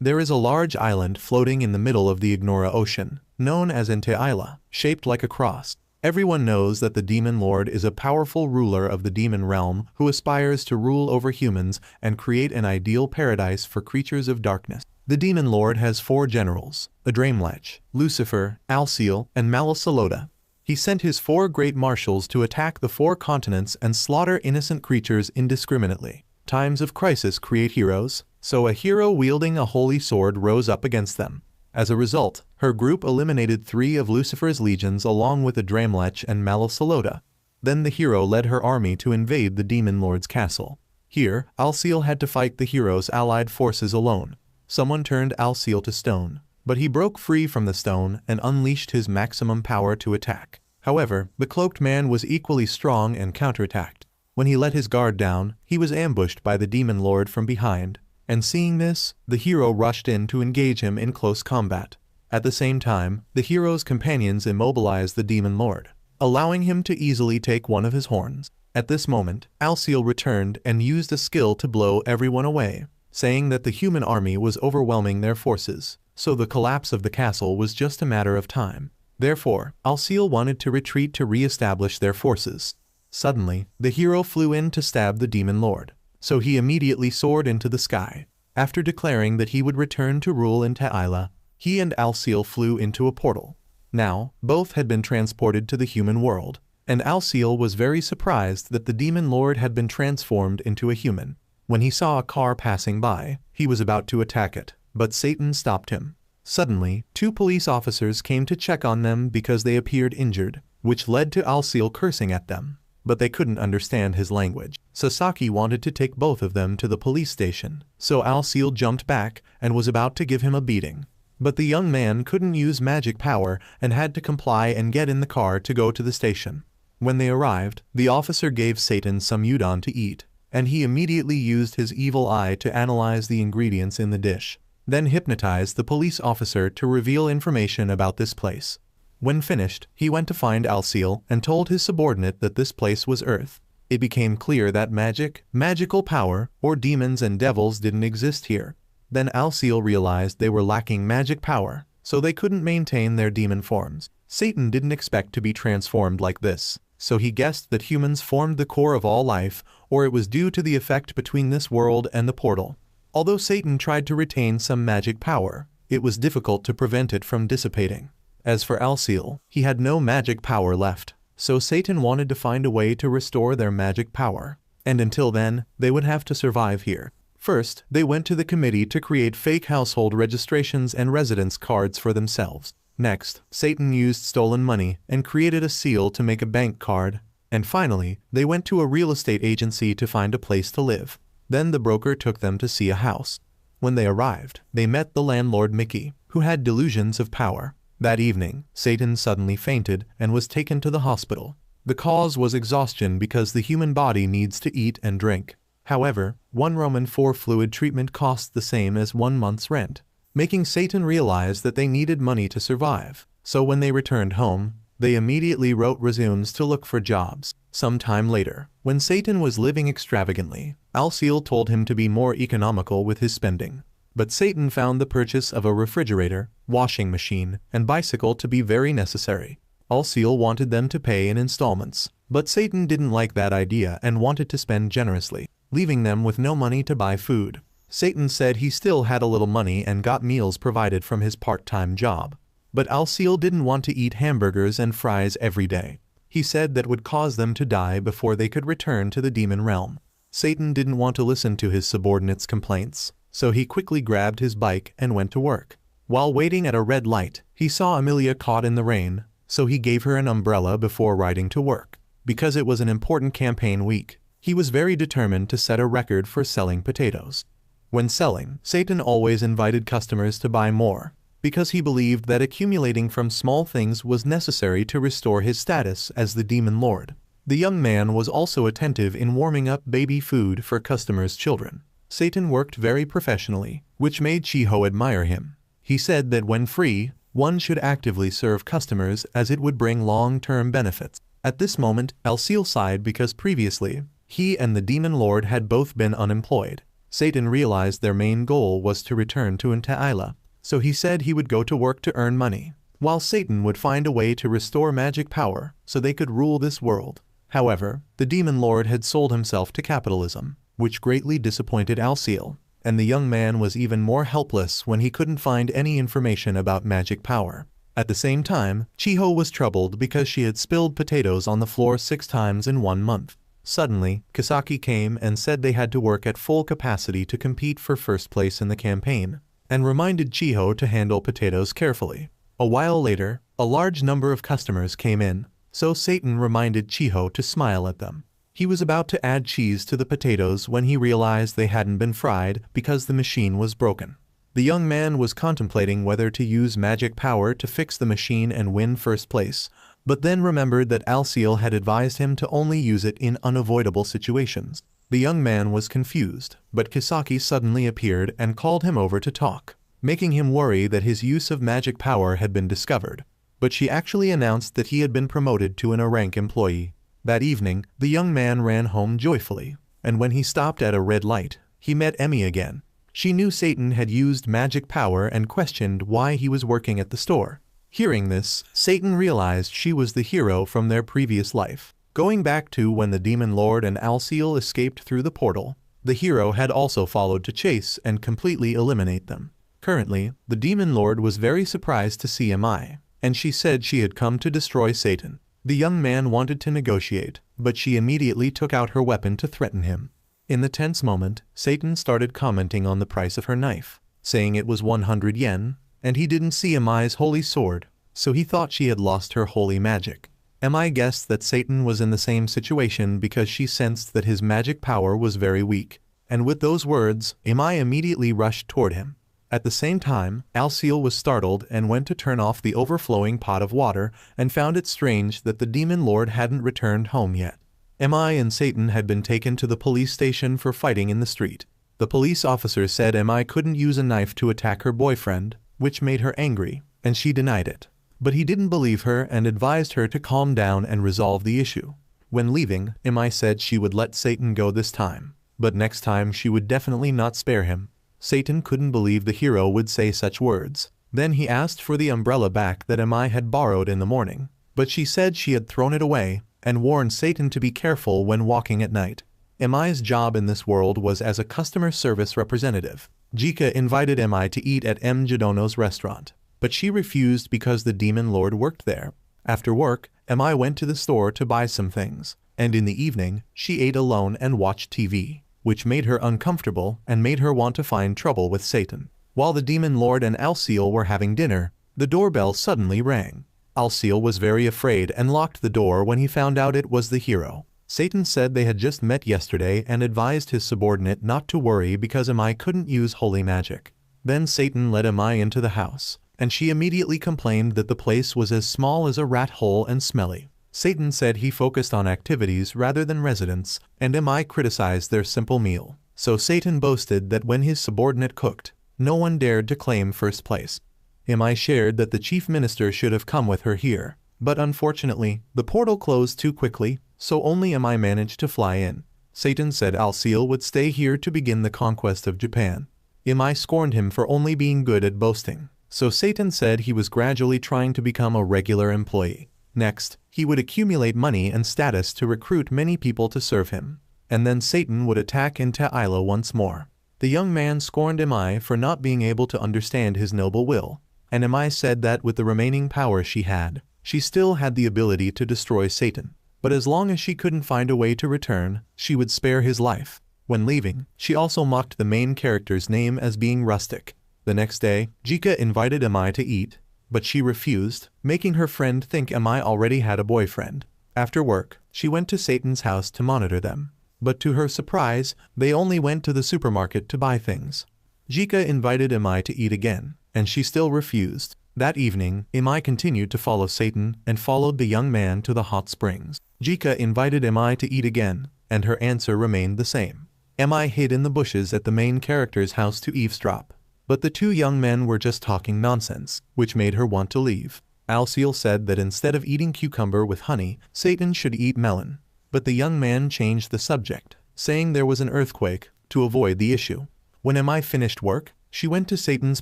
There is a large island floating in the middle of the Ignora Ocean, known as Isla, shaped like a cross. Everyone knows that the Demon Lord is a powerful ruler of the demon realm who aspires to rule over humans and create an ideal paradise for creatures of darkness. The Demon Lord has 4 generals, Adramlech, Lucifer, Alciel, and Malisalota. He sent his 4 great marshals to attack the 4 continents and slaughter innocent creatures indiscriminately. Times of crisis create heroes, so a hero wielding a holy sword rose up against them. As a result, her group eliminated 3 of Lucifer's legions along with Adramlech and Malisalota. Then the hero led her army to invade the Demon Lord's castle. Here, Alciel had to fight the hero's allied forces alone. Someone turned Alciel to stone, but he broke free from the stone and unleashed his maximum power to attack. However, the cloaked man was equally strong and counterattacked. When he let his guard down, he was ambushed by the Demon Lord from behind. And seeing this, the hero rushed in to engage him in close combat. At the same time, the hero's companions immobilized the Demon Lord, allowing him to easily take one of his horns. At this moment, Alciel returned and used a skill to blow everyone away, saying that the human army was overwhelming their forces, so the collapse of the castle was just a matter of time. Therefore, Alciel wanted to retreat to re-establish their forces. Suddenly, the hero flew in to stab the Demon Lord. So he immediately soared into the sky. After declaring that he would return to rule in Isla, he and Alciel flew into a portal. Now, both had been transported to the human world, and Alciel was very surprised that the Demon Lord had been transformed into a human. When he saw a car passing by, he was about to attack it, but Satan stopped him. Suddenly, 2 police officers came to check on them because they appeared injured, which led to Alciel cursing at them. But they couldn't understand his language. Sasaki wanted to take both of them to the police station, so Alciel jumped back and was about to give him a beating. But the young man couldn't use magic power and had to comply and get in the car to go to the station. When they arrived, the officer gave Satan some udon to eat, and he immediately used his evil eye to analyze the ingredients in the dish, then hypnotized the police officer to reveal information about this place. When finished, he went to find Alciel and told his subordinate that this place was Earth. It became clear that magical power, or demons and devils didn't exist here. Then Alciel realized they were lacking magic power, so they couldn't maintain their demon forms. Satan didn't expect to be transformed like this, so he guessed that humans formed the core of all life, or it was due to the effect between this world and the portal. Although Satan tried to retain some magic power, it was difficult to prevent it from dissipating. As for Alciel, he had no magic power left, so Satan wanted to find a way to restore their magic power, and until then, they would have to survive here. First, they went to the committee to create fake household registrations and residence cards for themselves. Next, Satan used stolen money and created a seal to make a bank card. And finally, they went to a real estate agency to find a place to live. Then the broker took them to see a house. When they arrived, they met the landlord Mickey, who had delusions of power. That evening, Satan suddenly fainted and was taken to the hospital. The cause was exhaustion because the human body needs to eat and drink. However, 1 Roman 4 fluid treatment costs the same as 1 month's rent, making Satan realize that they needed money to survive. So when they returned home, they immediately wrote resumes to look for jobs. Some time later, when Satan was living extravagantly, Alciel told him to be more economical with his spending. But Satan found the purchase of a refrigerator, washing machine, and bicycle to be very necessary. Alciel wanted them to pay in installments, but Satan didn't like that idea and wanted to spend generously, leaving them with no money to buy food. Satan said he still had a little money and got meals provided from his part-time job. But Alciel didn't want to eat hamburgers and fries every day. He said that would cause them to die before they could return to the demon realm. Satan didn't want to listen to his subordinates' complaints, so he quickly grabbed his bike and went to work. While waiting at a red light, he saw Amelia caught in the rain, so he gave her an umbrella before riding to work. Because it was an important campaign week, he was very determined to set a record for selling potatoes. When selling, Satan always invited customers to buy more, because he believed that accumulating from small things was necessary to restore his status as the demon lord. The young man was also attentive in warming up baby food for customers' children. Satan worked very professionally, which made Chiho admire him. He said that when free, one should actively serve customers as it would bring long-term benefits. At this moment, Alciel sighed because previously, he and the demon lord had both been unemployed. Satan realized their main goal was to return to Ntaila, so he said he would go to work to earn money, while Satan would find a way to restore magic power so they could rule this world. However, the demon lord had sold himself to capitalism, which greatly disappointed Alciel, and the young man was even more helpless when he couldn't find any information about magic power. At the same time, Chiho was troubled because she had spilled potatoes on the floor 6 times in 1 month. Suddenly, Kisaki came and said they had to work at full capacity to compete for first place in the campaign, and reminded Chiho to handle potatoes carefully. A while later, a large number of customers came in, so Satan reminded Chiho to smile at them. He was about to add cheese to the potatoes when he realized they hadn't been fried because the machine was broken. The young man was contemplating whether to use magic power to fix the machine and win first place, but then remembered that Alciel had advised him to only use it in unavoidable situations. The young man was confused, but Kisaki suddenly appeared and called him over to talk, making him worry that his use of magic power had been discovered. But she actually announced that he had been promoted to an A-rank employee. That evening, the young man ran home joyfully, and when he stopped at a red light, he met Emmy again. She knew Satan had used magic power and questioned why he was working at the store. Hearing this, Satan realized she was the hero from their previous life. Going back to when the demon lord and Alciel escaped through the portal, the hero had also followed to chase and completely eliminate them. Currently, the demon lord was very surprised to see Mi, and she said she had come to destroy Satan. The young man wanted to negotiate, but she immediately took out her weapon to threaten him. In the tense moment, Satan started commenting on the price of her knife, saying it was 100 yen, and he didn't see Mi's holy sword, so he thought she had lost her holy magic. Mi guessed that Satan was in the same situation because she sensed that his magic power was very weak, and with those words, Mi immediately rushed toward him. At the same time, Alciel was startled and went to turn off the overflowing pot of water and found it strange that the demon lord hadn't returned home yet. Mi and Satan had been taken to the police station for fighting in the street. The police officer said Mi couldn't use a knife to attack her boyfriend, which made her angry, and she denied it. But he didn't believe her and advised her to calm down and resolve the issue. When leaving, Mi said she would let Satan go this time, but next time she would definitely not spare him. Satan couldn't believe the hero would say such words. Then he asked for the umbrella back that Mi had borrowed in the morning, but she said she had thrown it away and warned Satan to be careful when walking at night. Mi's job in this world was as a customer service representative. Jika invited Mi to eat at M. Jidono's restaurant, but she refused because the demon lord worked there. After work, Mi went to the store to buy some things, and in the evening, she ate alone and watched TV, which made her uncomfortable and made her want to find trouble with Satan. While the demon lord and Alciel were having dinner, the doorbell suddenly rang. Alciel was very afraid and locked the door when he found out it was the hero. Satan said they had just met yesterday and advised his subordinate not to worry because Mi couldn't use holy magic. Then Satan led Mi into the house, and she immediately complained that the place was as small as a rat hole and smelly. Satan said he focused on activities rather than residents, and Mi criticized their simple meal. So Satan boasted that when his subordinate cooked, no one dared to claim first place. Mi shared that the chief minister should have come with her here, but unfortunately, the portal closed too quickly, so only Mi managed to fly in. Satan said Alciel would stay here to begin the conquest of Japan. Mi scorned him for only being good at boasting, so Satan said he was gradually trying to become a regular employee. Next, he would accumulate money and status to recruit many people to serve him, and then Satan would attack Ntaila once more. The young man scorned Mi for not being able to understand his noble will, and Mi said that with the remaining power she still had the ability to destroy Satan. But as long as she couldn't find a way to return, she would spare his life. When leaving, she also mocked the main character's name as being rustic. The next day, Jika invited Mi to eat, but she refused, making her friend think Mi already had a boyfriend. After work, she went to Satan's house to monitor them. But to her surprise, they only went to the supermarket to buy things. Jika invited Mi to eat again, and she still refused. That evening, Mi continued to follow Satan and followed the young man to the hot springs. Jika invited Mi to eat again, and her answer remained the same. Mi hid in the bushes at the main character's house to eavesdrop. But the two young men were just talking nonsense, which made her want to leave. Alciel said that instead of eating cucumber with honey, Satan should eat melon. But the young man changed the subject, saying there was an earthquake, to avoid the issue. When Mi finished work, she went to Satan's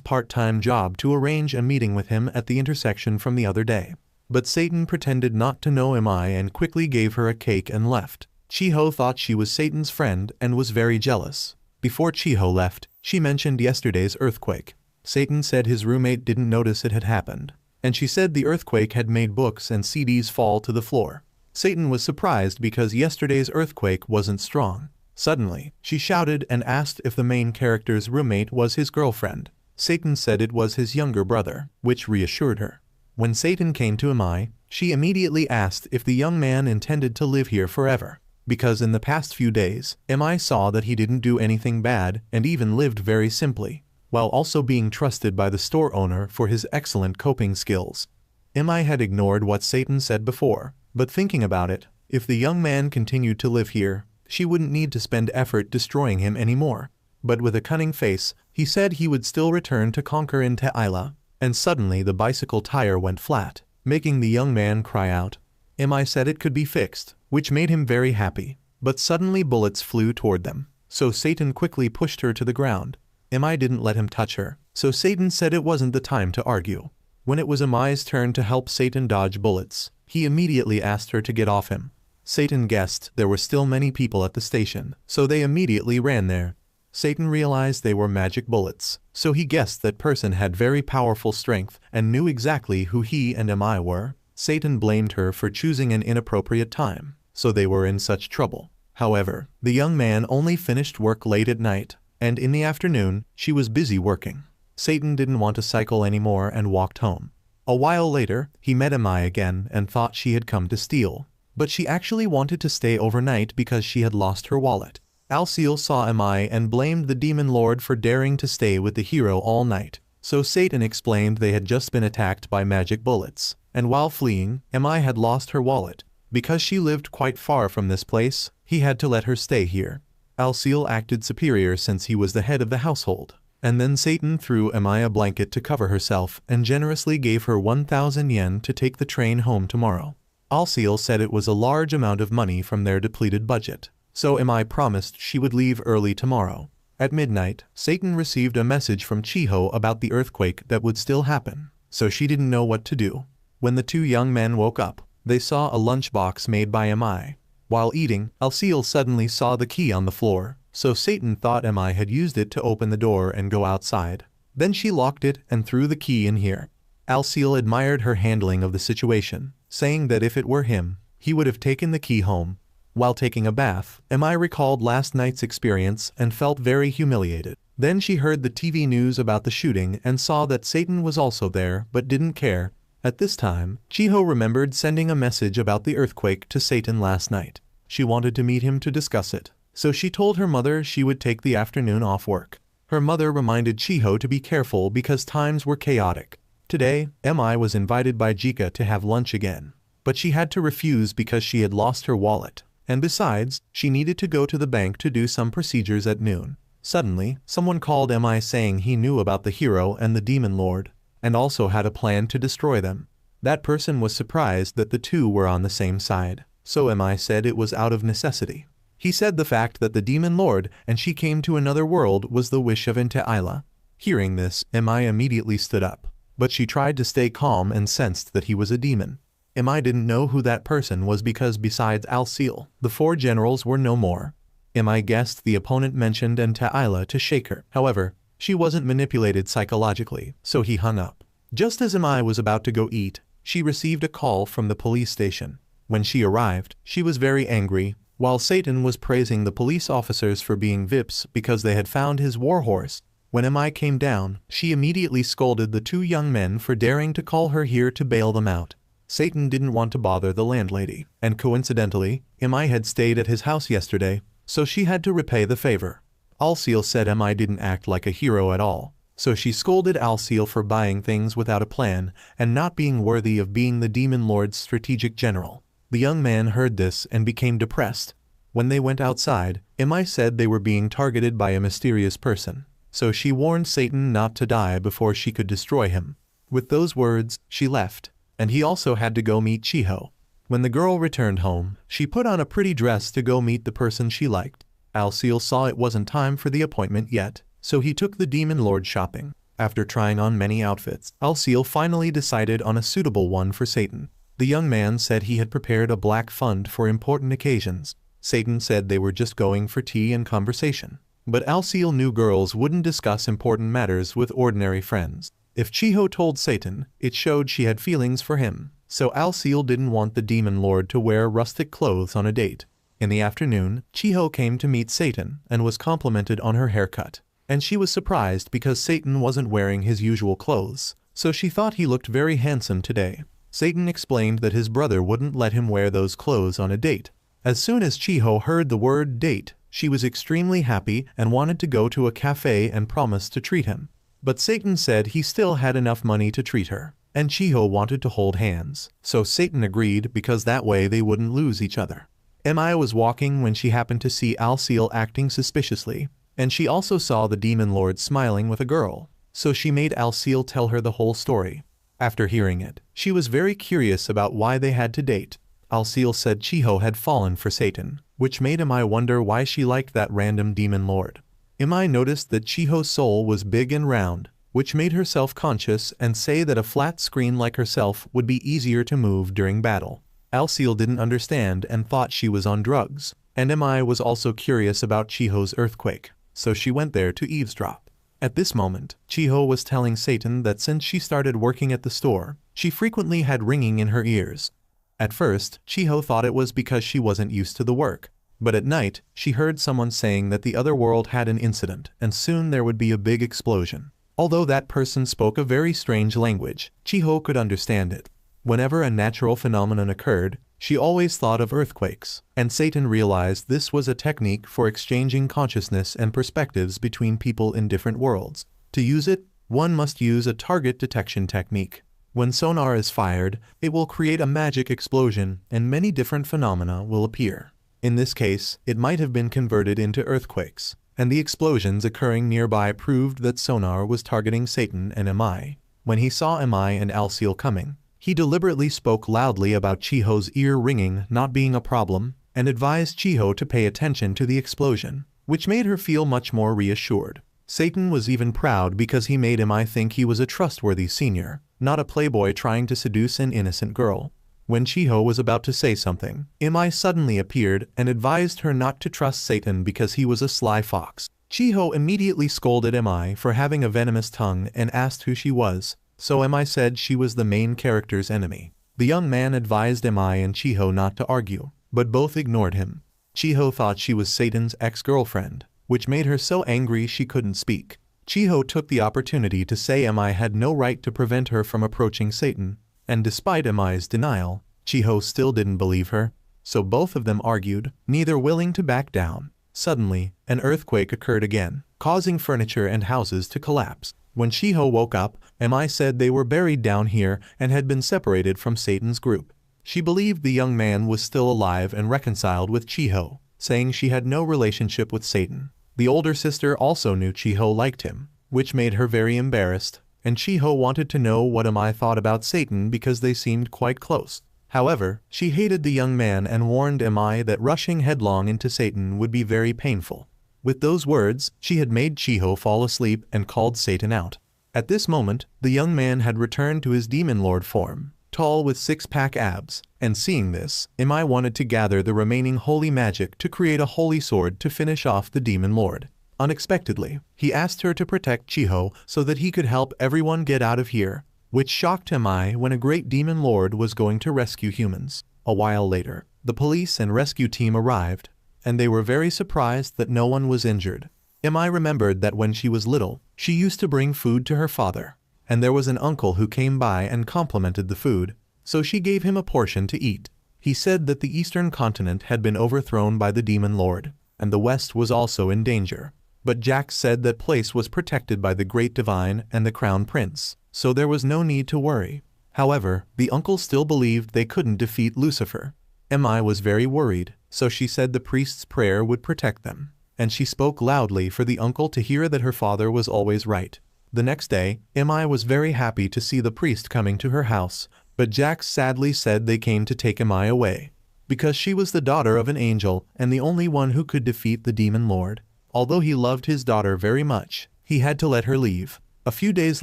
part-time job to arrange a meeting with him at the intersection from the other day. But Satan pretended not to know Mi and quickly gave her a cake and left. Chiho thought she was Satan's friend and was very jealous. Before Chiho left, she mentioned yesterday's earthquake. Satan said his roommate didn't notice it had happened, and she said the earthquake had made books and CDs fall to the floor. Satan was surprised because yesterday's earthquake wasn't strong. Suddenly, she shouted and asked if the main character's roommate was his girlfriend. Satan said it was his younger brother, which reassured her. When Satan came to Mi, she immediately asked if the young man intended to live here forever, because in the past few days, Mi saw that he didn't do anything bad and even lived very simply, while also being trusted by the store owner for his excellent coping skills. Mi had ignored what Satan said before, but thinking about it, if the young man continued to live here, she wouldn't need to spend effort destroying him anymore. But with a cunning face, he said he would still return to conquer in Te'ila, and suddenly the bicycle tire went flat, making the young man cry out. Mi said it could be fixed, which made him very happy, but suddenly bullets flew toward them, so Satan quickly pushed her to the ground. Mi didn't let him touch her, so Satan said it wasn't the time to argue. When it was Mi's turn to help Satan dodge bullets, he immediately asked her to get off him. Satan guessed there were still many people at the station, so they immediately ran there. Satan realized they were magic bullets, so he guessed that person had very powerful strength and knew exactly who he and Mi were. Satan blamed her for choosing an inappropriate time, so they were in such trouble. However, the young man only finished work late at night, and in the afternoon, she was busy working. Satan didn't want to cycle anymore and walked home. A while later, he met Mi again and thought she had come to steal, but she actually wanted to stay overnight because she had lost her wallet. Alciel saw Mi and blamed the demon lord for daring to stay with the hero all night, so Satan explained they had just been attacked by magic bullets, and while fleeing, Mi had lost her wallet. Because she lived quite far from this place, he had to let her stay here. Alciel acted superior since he was the head of the household, and then Satan threw Mi a blanket to cover herself and generously gave her 1,000 yen to take the train home tomorrow. Alciel said it was a large amount of money from their depleted budget, so Mi promised she would leave early tomorrow. At midnight, Satan received a message from Chiho about the earthquake that would still happen, so she didn't know what to do. When the two young men woke up, they saw a lunchbox made by Mi. While eating, Alciel suddenly saw the key on the floor, so Satan thought Mi had used it to open the door and go outside. Then she locked it and threw the key in here. Alciel admired her handling of the situation, saying that if it were him, he would have taken the key home. While taking a bath, Mi recalled last night's experience and felt very humiliated. Then she heard the TV news about the shooting and saw that Satan was also there but didn't care. At this time, Chiho remembered sending a message about the earthquake to Satan last night. She wanted to meet him to discuss it, so she told her mother she would take the afternoon off work. Her mother reminded Chiho to be careful because times were chaotic. Today, Mi was invited by Jika to have lunch again, but she had to refuse because she had lost her wallet. And besides, she needed to go to the bank to do some procedures at noon. Suddenly, someone called Mi saying he knew about the hero and the demon lord, and also had a plan to destroy them. That person was surprised that the two were on the same side, so Mi said it was out of necessity. He said the fact that the demon lord and she came to another world was the wish of Te'ila. Hearing this, Mi immediately stood up, but she tried to stay calm and sensed that he was a demon. Mi didn't know who that person was because besides Alciel, the four generals were no more. Mi guessed the opponent mentioned Te'ila to shake her. However, she wasn't manipulated psychologically, so he hung up. Just as Mi was about to go eat, she received a call from the police station. When she arrived, she was very angry, while Satan was praising the police officers for being VIPs because they had found his warhorse. When Mi came down, she immediately scolded the two young men for daring to call her here to bail them out. Satan didn't want to bother the landlady, and coincidentally, Mi had stayed at his house yesterday, so she had to repay the favor. Alciel said Mi didn't act like a hero at all, so she scolded Alciel for buying things without a plan and not being worthy of being the demon lord's strategic general. The young man heard this and became depressed. When they went outside, Mi said they were being targeted by a mysterious person, so she warned Satan not to die before she could destroy him. With those words, she left, and he also had to go meet Chiho. When the girl returned home, she put on a pretty dress to go meet the person she liked. Alciel saw it wasn't time for the appointment yet, so he took the demon lord shopping. After trying on many outfits, Alciel finally decided on a suitable one for Satan. The young man said he had prepared a black fund for important occasions. Satan said they were just going for tea and conversation. But Alciel knew girls wouldn't discuss important matters with ordinary friends. If Chiho told Satan, it showed she had feelings for him, so Alciel didn't want the demon lord to wear rustic clothes on a date. In the afternoon, Chiho came to meet Satan and was complimented on her haircut. And she was surprised because Satan wasn't wearing his usual clothes, so she thought he looked very handsome today. Satan explained that his brother wouldn't let him wear those clothes on a date. As soon as Chiho heard the word date, she was extremely happy and wanted to go to a cafe and promised to treat him. But Satan said he still had enough money to treat her, and Chiho wanted to hold hands, so Satan agreed because that way they wouldn't lose each other. Mi was walking when she happened to see Alciel acting suspiciously, and she also saw the demon lord smiling with a girl, so she made Alciel tell her the whole story. After hearing it, she was very curious about why they had to date. Alciel said Chiho had fallen for Satan, which made Mi wonder why she liked that random demon lord. Mi noticed that Chiho's soul was big and round, which made her self-conscious and say that a flat screen like herself would be easier to move during battle. Alciel didn't understand and thought she was on drugs, and Mi was also curious about Chiho's earthquake, so she went there to eavesdrop. At this moment, Chiho was telling Satan that since she started working at the store, she frequently had ringing in her ears. At first, Chiho thought it was because she wasn't used to the work, but at night, she heard someone saying that the other world had an incident and soon there would be a big explosion. Although that person spoke a very strange language, Chiho could understand it. Whenever a natural phenomenon occurred, she always thought of earthquakes, and Satan realized this was a technique for exchanging consciousness and perspectives between people in different worlds. To use it, one must use a target detection technique. When sonar is fired, it will create a magic explosion and many different phenomena will appear. In this case, it might have been converted into earthquakes, and the explosions occurring nearby proved that sonar was targeting Satan and Mi. When he saw Mi and Alciel coming, he deliberately spoke loudly about Chiho's ear ringing not being a problem and advised Chiho to pay attention to the explosion, which made her feel much more reassured. Satan was even proud because he made Mi think he was a trustworthy senior, not a playboy trying to seduce an innocent girl. When Chiho was about to say something, Mi suddenly appeared and advised her not to trust Satan because he was a sly fox. Chiho immediately scolded Mi for having a venomous tongue and asked who she was, so Mi said she was the main character's enemy. The young man advised Mi and Chiho not to argue, but both ignored him. Chiho thought she was Satan's ex-girlfriend, which made her so angry she couldn't speak. Chiho took the opportunity to say Mi had no right to prevent her from approaching Satan, and despite Mi's denial, Chiho still didn't believe her, so both of them argued, neither willing to back down. Suddenly, an earthquake occurred again, causing furniture and houses to collapse. When Chiho woke up, Mi said they were buried down here and had been separated from Satan's group. She believed the young man was still alive and reconciled with Chiho, saying she had no relationship with Satan. The older sister also knew Chiho liked him, which made her very embarrassed, and Chiho wanted to know what Mi thought about Satan because they seemed quite close. However, she hated the young man and warned Mi that rushing headlong into Satan would be very painful. With those words, she had made Chiho fall asleep and called Satan out. At this moment, the young man had returned to his demon lord form, tall with six-pack abs, and seeing this, Mi wanted to gather the remaining holy magic to create a holy sword to finish off the demon lord. Unexpectedly, he asked her to protect Chiho so that he could help everyone get out of here, which shocked Mi when a great demon lord was going to rescue humans. A while later, the police and rescue team arrived, and they were very surprised that no one was injured. Mi remembered that when she was little, she used to bring food to her father, and there was an uncle who came by and complimented the food, so she gave him a portion to eat. He said that the eastern continent had been overthrown by the demon lord, and the west was also in danger. But Jack said that place was protected by the great divine and the crown prince, so there was no need to worry. However, the uncle still believed they couldn't defeat Lucifer. Mi was very worried, so she said the priest's prayer would protect them, and she spoke loudly for the uncle to hear that her father was always right. The next day, Mi was very happy to see the priest coming to her house, but Jack sadly said they came to take Mi away. because she was the daughter of an angel and the only one who could defeat the demon lord. Although he loved his daughter very much, he had to let her leave. A few days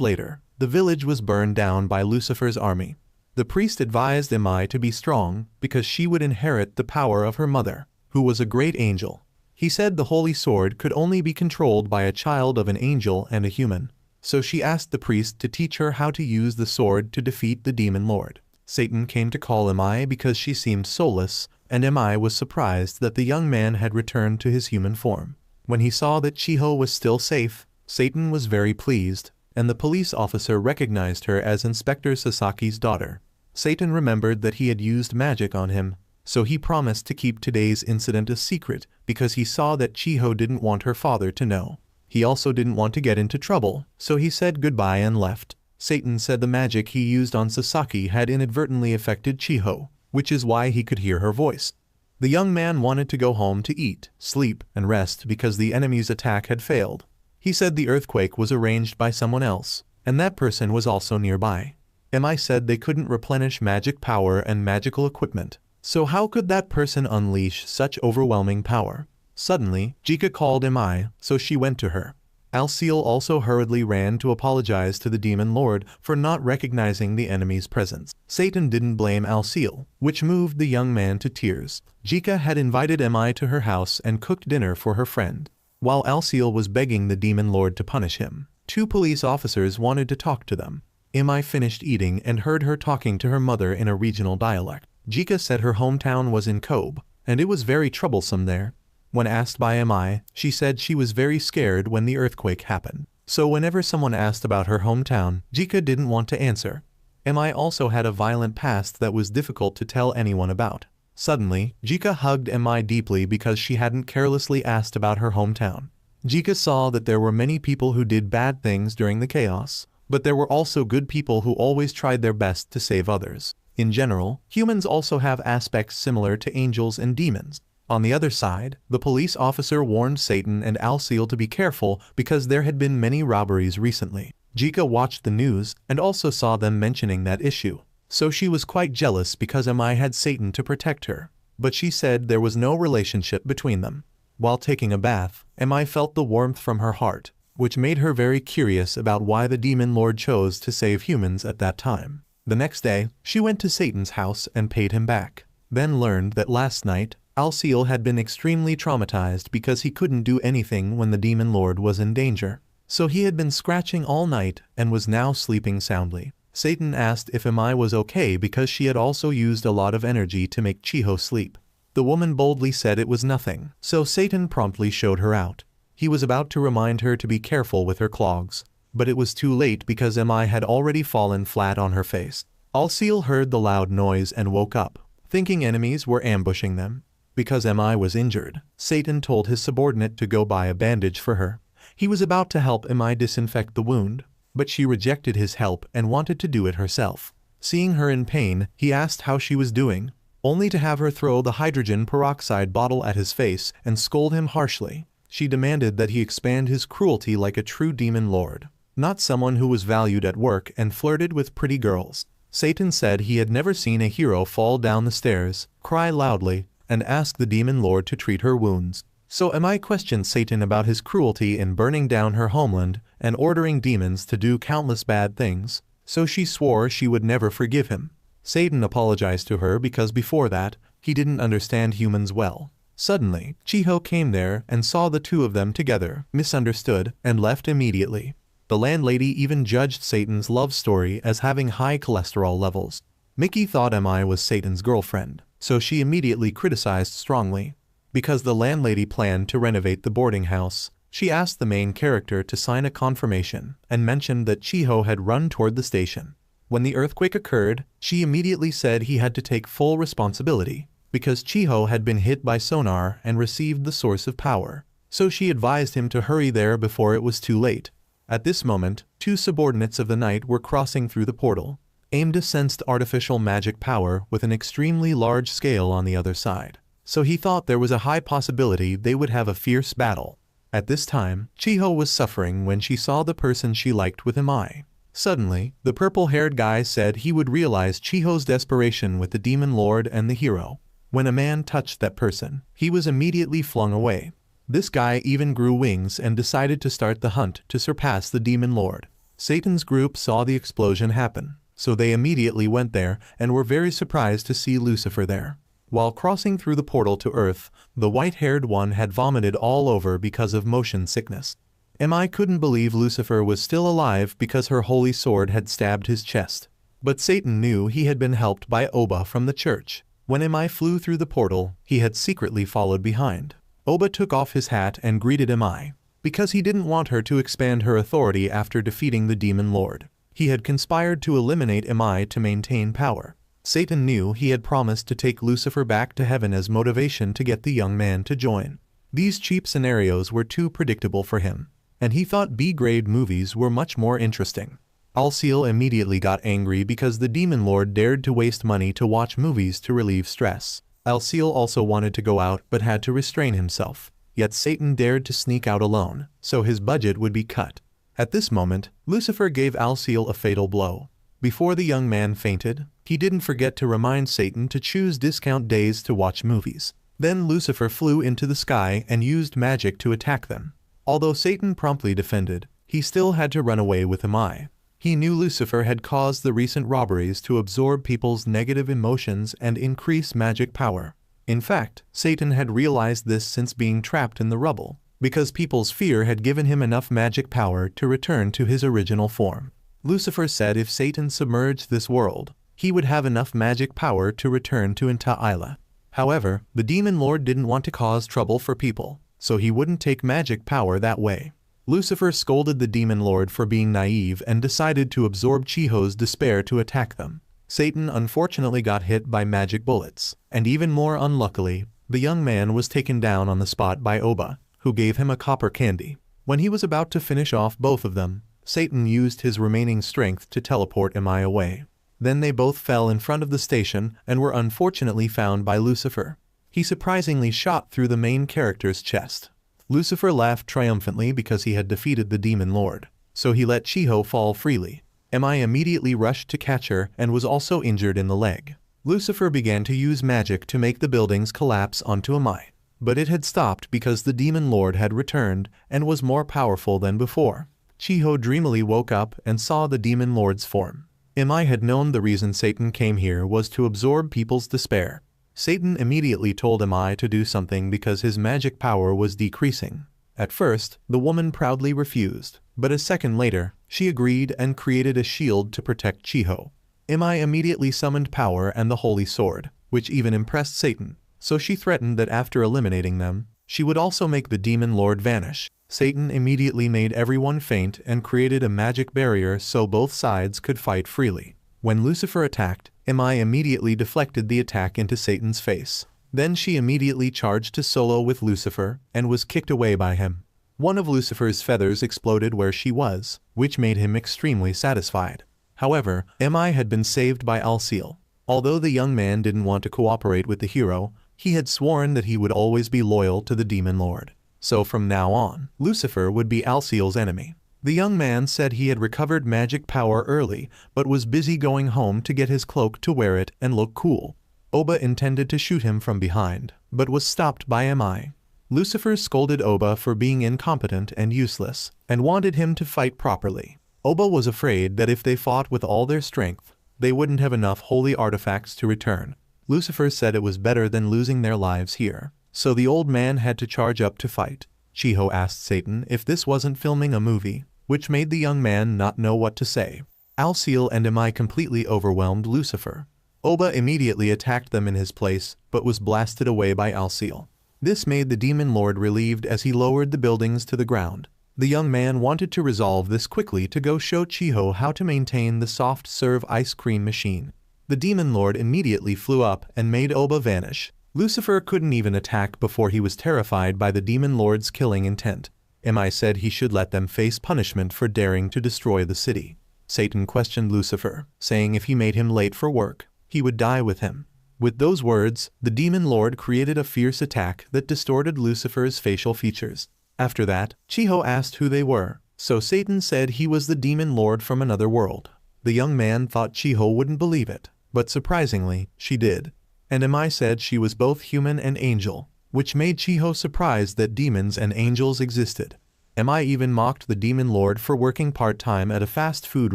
later, the village was burned down by Lucifer's army. The priest advised Emai to be strong because she would inherit the power of her mother, who was a great angel. He said the holy sword could only be controlled by a child of an angel and a human. So she asked the priest to teach her how to use the sword to defeat the demon lord. Satan came to call Emai because she seemed soulless, and Emai was surprised that the young man had returned to his human form. When he saw that Chiho was still safe, Satan was very pleased, and the police officer recognized her as Inspector Sasaki's daughter. Satan remembered that he had used magic on him, so he promised to keep today's incident a secret because he saw that Chiho didn't want her father to know. He also didn't want to get into trouble, so he said goodbye and left. Satan said the magic he used on Sasaki had inadvertently affected Chiho, which is why he could hear her voice. The young man wanted to go home to eat, sleep, and rest because the enemy's attack had failed. He said the earthquake was arranged by someone else, and that person was also nearby. Emai said they couldn't replenish magic power and magical equipment, so how could that person unleash such overwhelming power? Suddenly, Jika called Emai, so she went to her. Alciel also hurriedly ran to apologize to the demon lord for not recognizing the enemy's presence. Satan didn't blame Alciel, which moved the young man to tears. Jika had invited Emai to her house and cooked dinner for her friend. While Alciel was begging the demon lord to punish him, 2 police officers wanted to talk to them. Emai finished eating and heard her talking to her mother in a regional dialect. Jika said her hometown was in Kobe, and it was very troublesome there. When asked by Emai, she said she was very scared when the earthquake happened. So whenever someone asked about her hometown, Jika didn't want to answer. Emai also had a violent past that was difficult to tell anyone about. Suddenly, Jika hugged Emai deeply because she hadn't carelessly asked about her hometown. Jika saw that there were many people who did bad things during the chaos, but there were also good people who always tried their best to save others. In general, humans also have aspects similar to angels and demons. On the other side, the police officer warned Satan and Alciel to be careful because there had been many robberies recently. Jika watched the news and also saw them mentioning that issue. So she was quite jealous because Emai had Satan to protect her. But she said there was no relationship between them. While taking a bath, Emai felt the warmth from her heart, which made her very curious about why the demon lord chose to save humans at that time. The next day, she went to Satan's house and paid him back. Then learned that last night, Alciel had been extremely traumatized because he couldn't do anything when the demon lord was in danger. So he had been scratching all night and was now sleeping soundly. Satan asked if Emai was okay because she had also used a lot of energy to make Chiho sleep. The woman boldly said it was nothing, so Satan promptly showed her out. He was about to remind her to be careful with her clogs, but it was too late because Emai had already fallen flat on her face. Alciel heard the loud noise and woke up, thinking enemies were ambushing them. Because Emai was injured, Satan told his subordinate to go buy a bandage for her. He was about to help Emai disinfect the wound, but she rejected his help and wanted to do it herself. Seeing her in pain, he asked how she was doing, only to have her throw the hydrogen peroxide bottle at his face and scold him harshly. She demanded that he expand his cruelty like a true demon lord, not someone who was valued at work and flirted with pretty girls. Satan said he had never seen a hero fall down the stairs, cry loudly, and ask the demon lord to treat her wounds. So Emai questioned Satan about his cruelty in burning down her homeland and ordering demons to do countless bad things, so she swore she would never forgive him. Satan apologized to her because before that, he didn't understand humans well. Suddenly, Chiho came there and saw the two of them together, misunderstood, and left immediately. The landlady even judged Satan's love story as having high cholesterol levels. Mickey thought Emai was Satan's girlfriend, so she immediately criticized strongly. Because the landlady planned to renovate the boarding house, she asked the main character to sign a confirmation and mentioned that Chiho had run toward the station. When the earthquake occurred, she immediately said he had to take full responsibility because Chiho had been hit by sonar and received the source of power, so she advised him to hurry there before it was too late. At this moment, 2 subordinates of the night were crossing through the portal. Aimda sensed artificial magic power with an extremely large scale on the other side, so he thought there was a high possibility they would have a fierce battle. At this time, Chiho was suffering when she saw the person she liked with Emai. Suddenly, the purple-haired guy said he would realize Chiho's desperation with the demon lord and the hero. When a man touched that person, he was immediately flung away. This guy even grew wings and decided to start the hunt to surpass the demon lord. Satan's group saw the explosion happen, so they immediately went there and were very surprised to see Lucifer there. While crossing through the portal to Earth, the white-haired one had vomited all over because of motion sickness. Mi couldn't believe Lucifer was still alive because her holy sword had stabbed his chest. But Satan knew he had been helped by Oba from the church. When Mi flew through the portal, he had secretly followed behind. Oba took off his hat and greeted Mi. Because he didn't want her to expand her authority after defeating the demon lord. He had conspired to eliminate Mi to maintain power. Satan knew he had promised to take Lucifer back to heaven as motivation to get the young man to join. These cheap scenarios were too predictable for him, and he thought B-grade movies were much more interesting. Alciel immediately got angry because the demon lord dared to waste money to watch movies to relieve stress. Alciel also wanted to go out but had to restrain himself. Yet Satan dared to sneak out alone, so his budget would be cut. At this moment, Lucifer gave Alciel a fatal blow. Before the young man fainted, he didn't forget to remind Satan to choose discount days to watch movies. Then Lucifer flew into the sky and used magic to attack them. Although Satan promptly defended, he still had to run away with Mi. He knew Lucifer had caused the recent robberies to absorb people's negative emotions and increase magic power. In fact, Satan had realized this since being trapped in the rubble, because people's fear had given him enough magic power to return to his original form. Lucifer said if Satan submerged this world, he would have enough magic power to return to Hataraku. However, the demon lord didn't want to cause trouble for people, so he wouldn't take magic power that way. Lucifer scolded the demon lord for being naive and decided to absorb Chiho's despair to attack them. Satan unfortunately got hit by magic bullets, and even more unluckily, the young man was taken down on the spot by Oba, who gave him a copper candy. When he was about to finish off both of them, Satan used his remaining strength to teleport Mi away. Then they both fell in front of the station and were unfortunately found by Lucifer. He surprisingly shot through the main character's chest. Lucifer laughed triumphantly because he had defeated the demon lord, so he let Chiho fall freely. Mi immediately rushed to catch her and was also injured in the leg. Lucifer began to use magic to make the buildings collapse onto Mi, but it had stopped because the demon lord had returned and was more powerful than before. Chiho dreamily woke up and saw the demon lord's form. Mi had known the reason Satan came here was to absorb people's despair. Satan immediately told Mi to do something because his magic power was decreasing. At first, the woman proudly refused, but a second later, she agreed and created a shield to protect Chiho. Mi immediately summoned power and the holy sword, which even impressed Satan, so she threatened that after eliminating them, she would also make the demon lord vanish. Satan immediately made everyone faint and created a magic barrier so both sides could fight freely. When Lucifer attacked, Mi immediately deflected the attack into Satan's face. Then she immediately charged to solo with Lucifer and was kicked away by him. One of Lucifer's feathers exploded where she was, which made him extremely satisfied. However, Mi had been saved by Alciel. Although the young man didn't want to cooperate with the hero, he had sworn that he would always be loyal to the demon lord. So from now on, Lucifer would be Alciel's enemy. The young man said he had recovered magic power early, but was busy going home to get his cloak to wear it and look cool. Oba intended to shoot him from behind, but was stopped by Mi. Lucifer scolded Oba for being incompetent and useless, and wanted him to fight properly. Oba was afraid that if they fought with all their strength, they wouldn't have enough holy artifacts to return. Lucifer said it was better than losing their lives here, so the old man had to charge up to fight. Chiho asked Satan if this wasn't filming a movie, which made the young man not know what to say. Alciel and Mi completely overwhelmed Lucifer. Oba immediately attacked them in his place, but was blasted away by Alciel. This made the demon lord relieved as he lowered the buildings to the ground. The young man wanted to resolve this quickly to go show Chiho how to maintain the soft serve ice cream machine. The demon lord immediately flew up and made Oba vanish. Lucifer couldn't even attack before he was terrified by the demon lord's killing intent. Mi said he should let them face punishment for daring to destroy the city. Satan questioned Lucifer, saying if he made him late for work, he would die with him. With those words, the demon lord created a fierce attack that distorted Lucifer's facial features. After that, Chiho asked who they were, so Satan said he was the demon lord from another world. The young man thought Chiho wouldn't believe it, but surprisingly, she did. and Mai said she was both human and angel, which made Chiho surprised that demons and angels existed. Mai even mocked the demon lord for working part-time at a fast food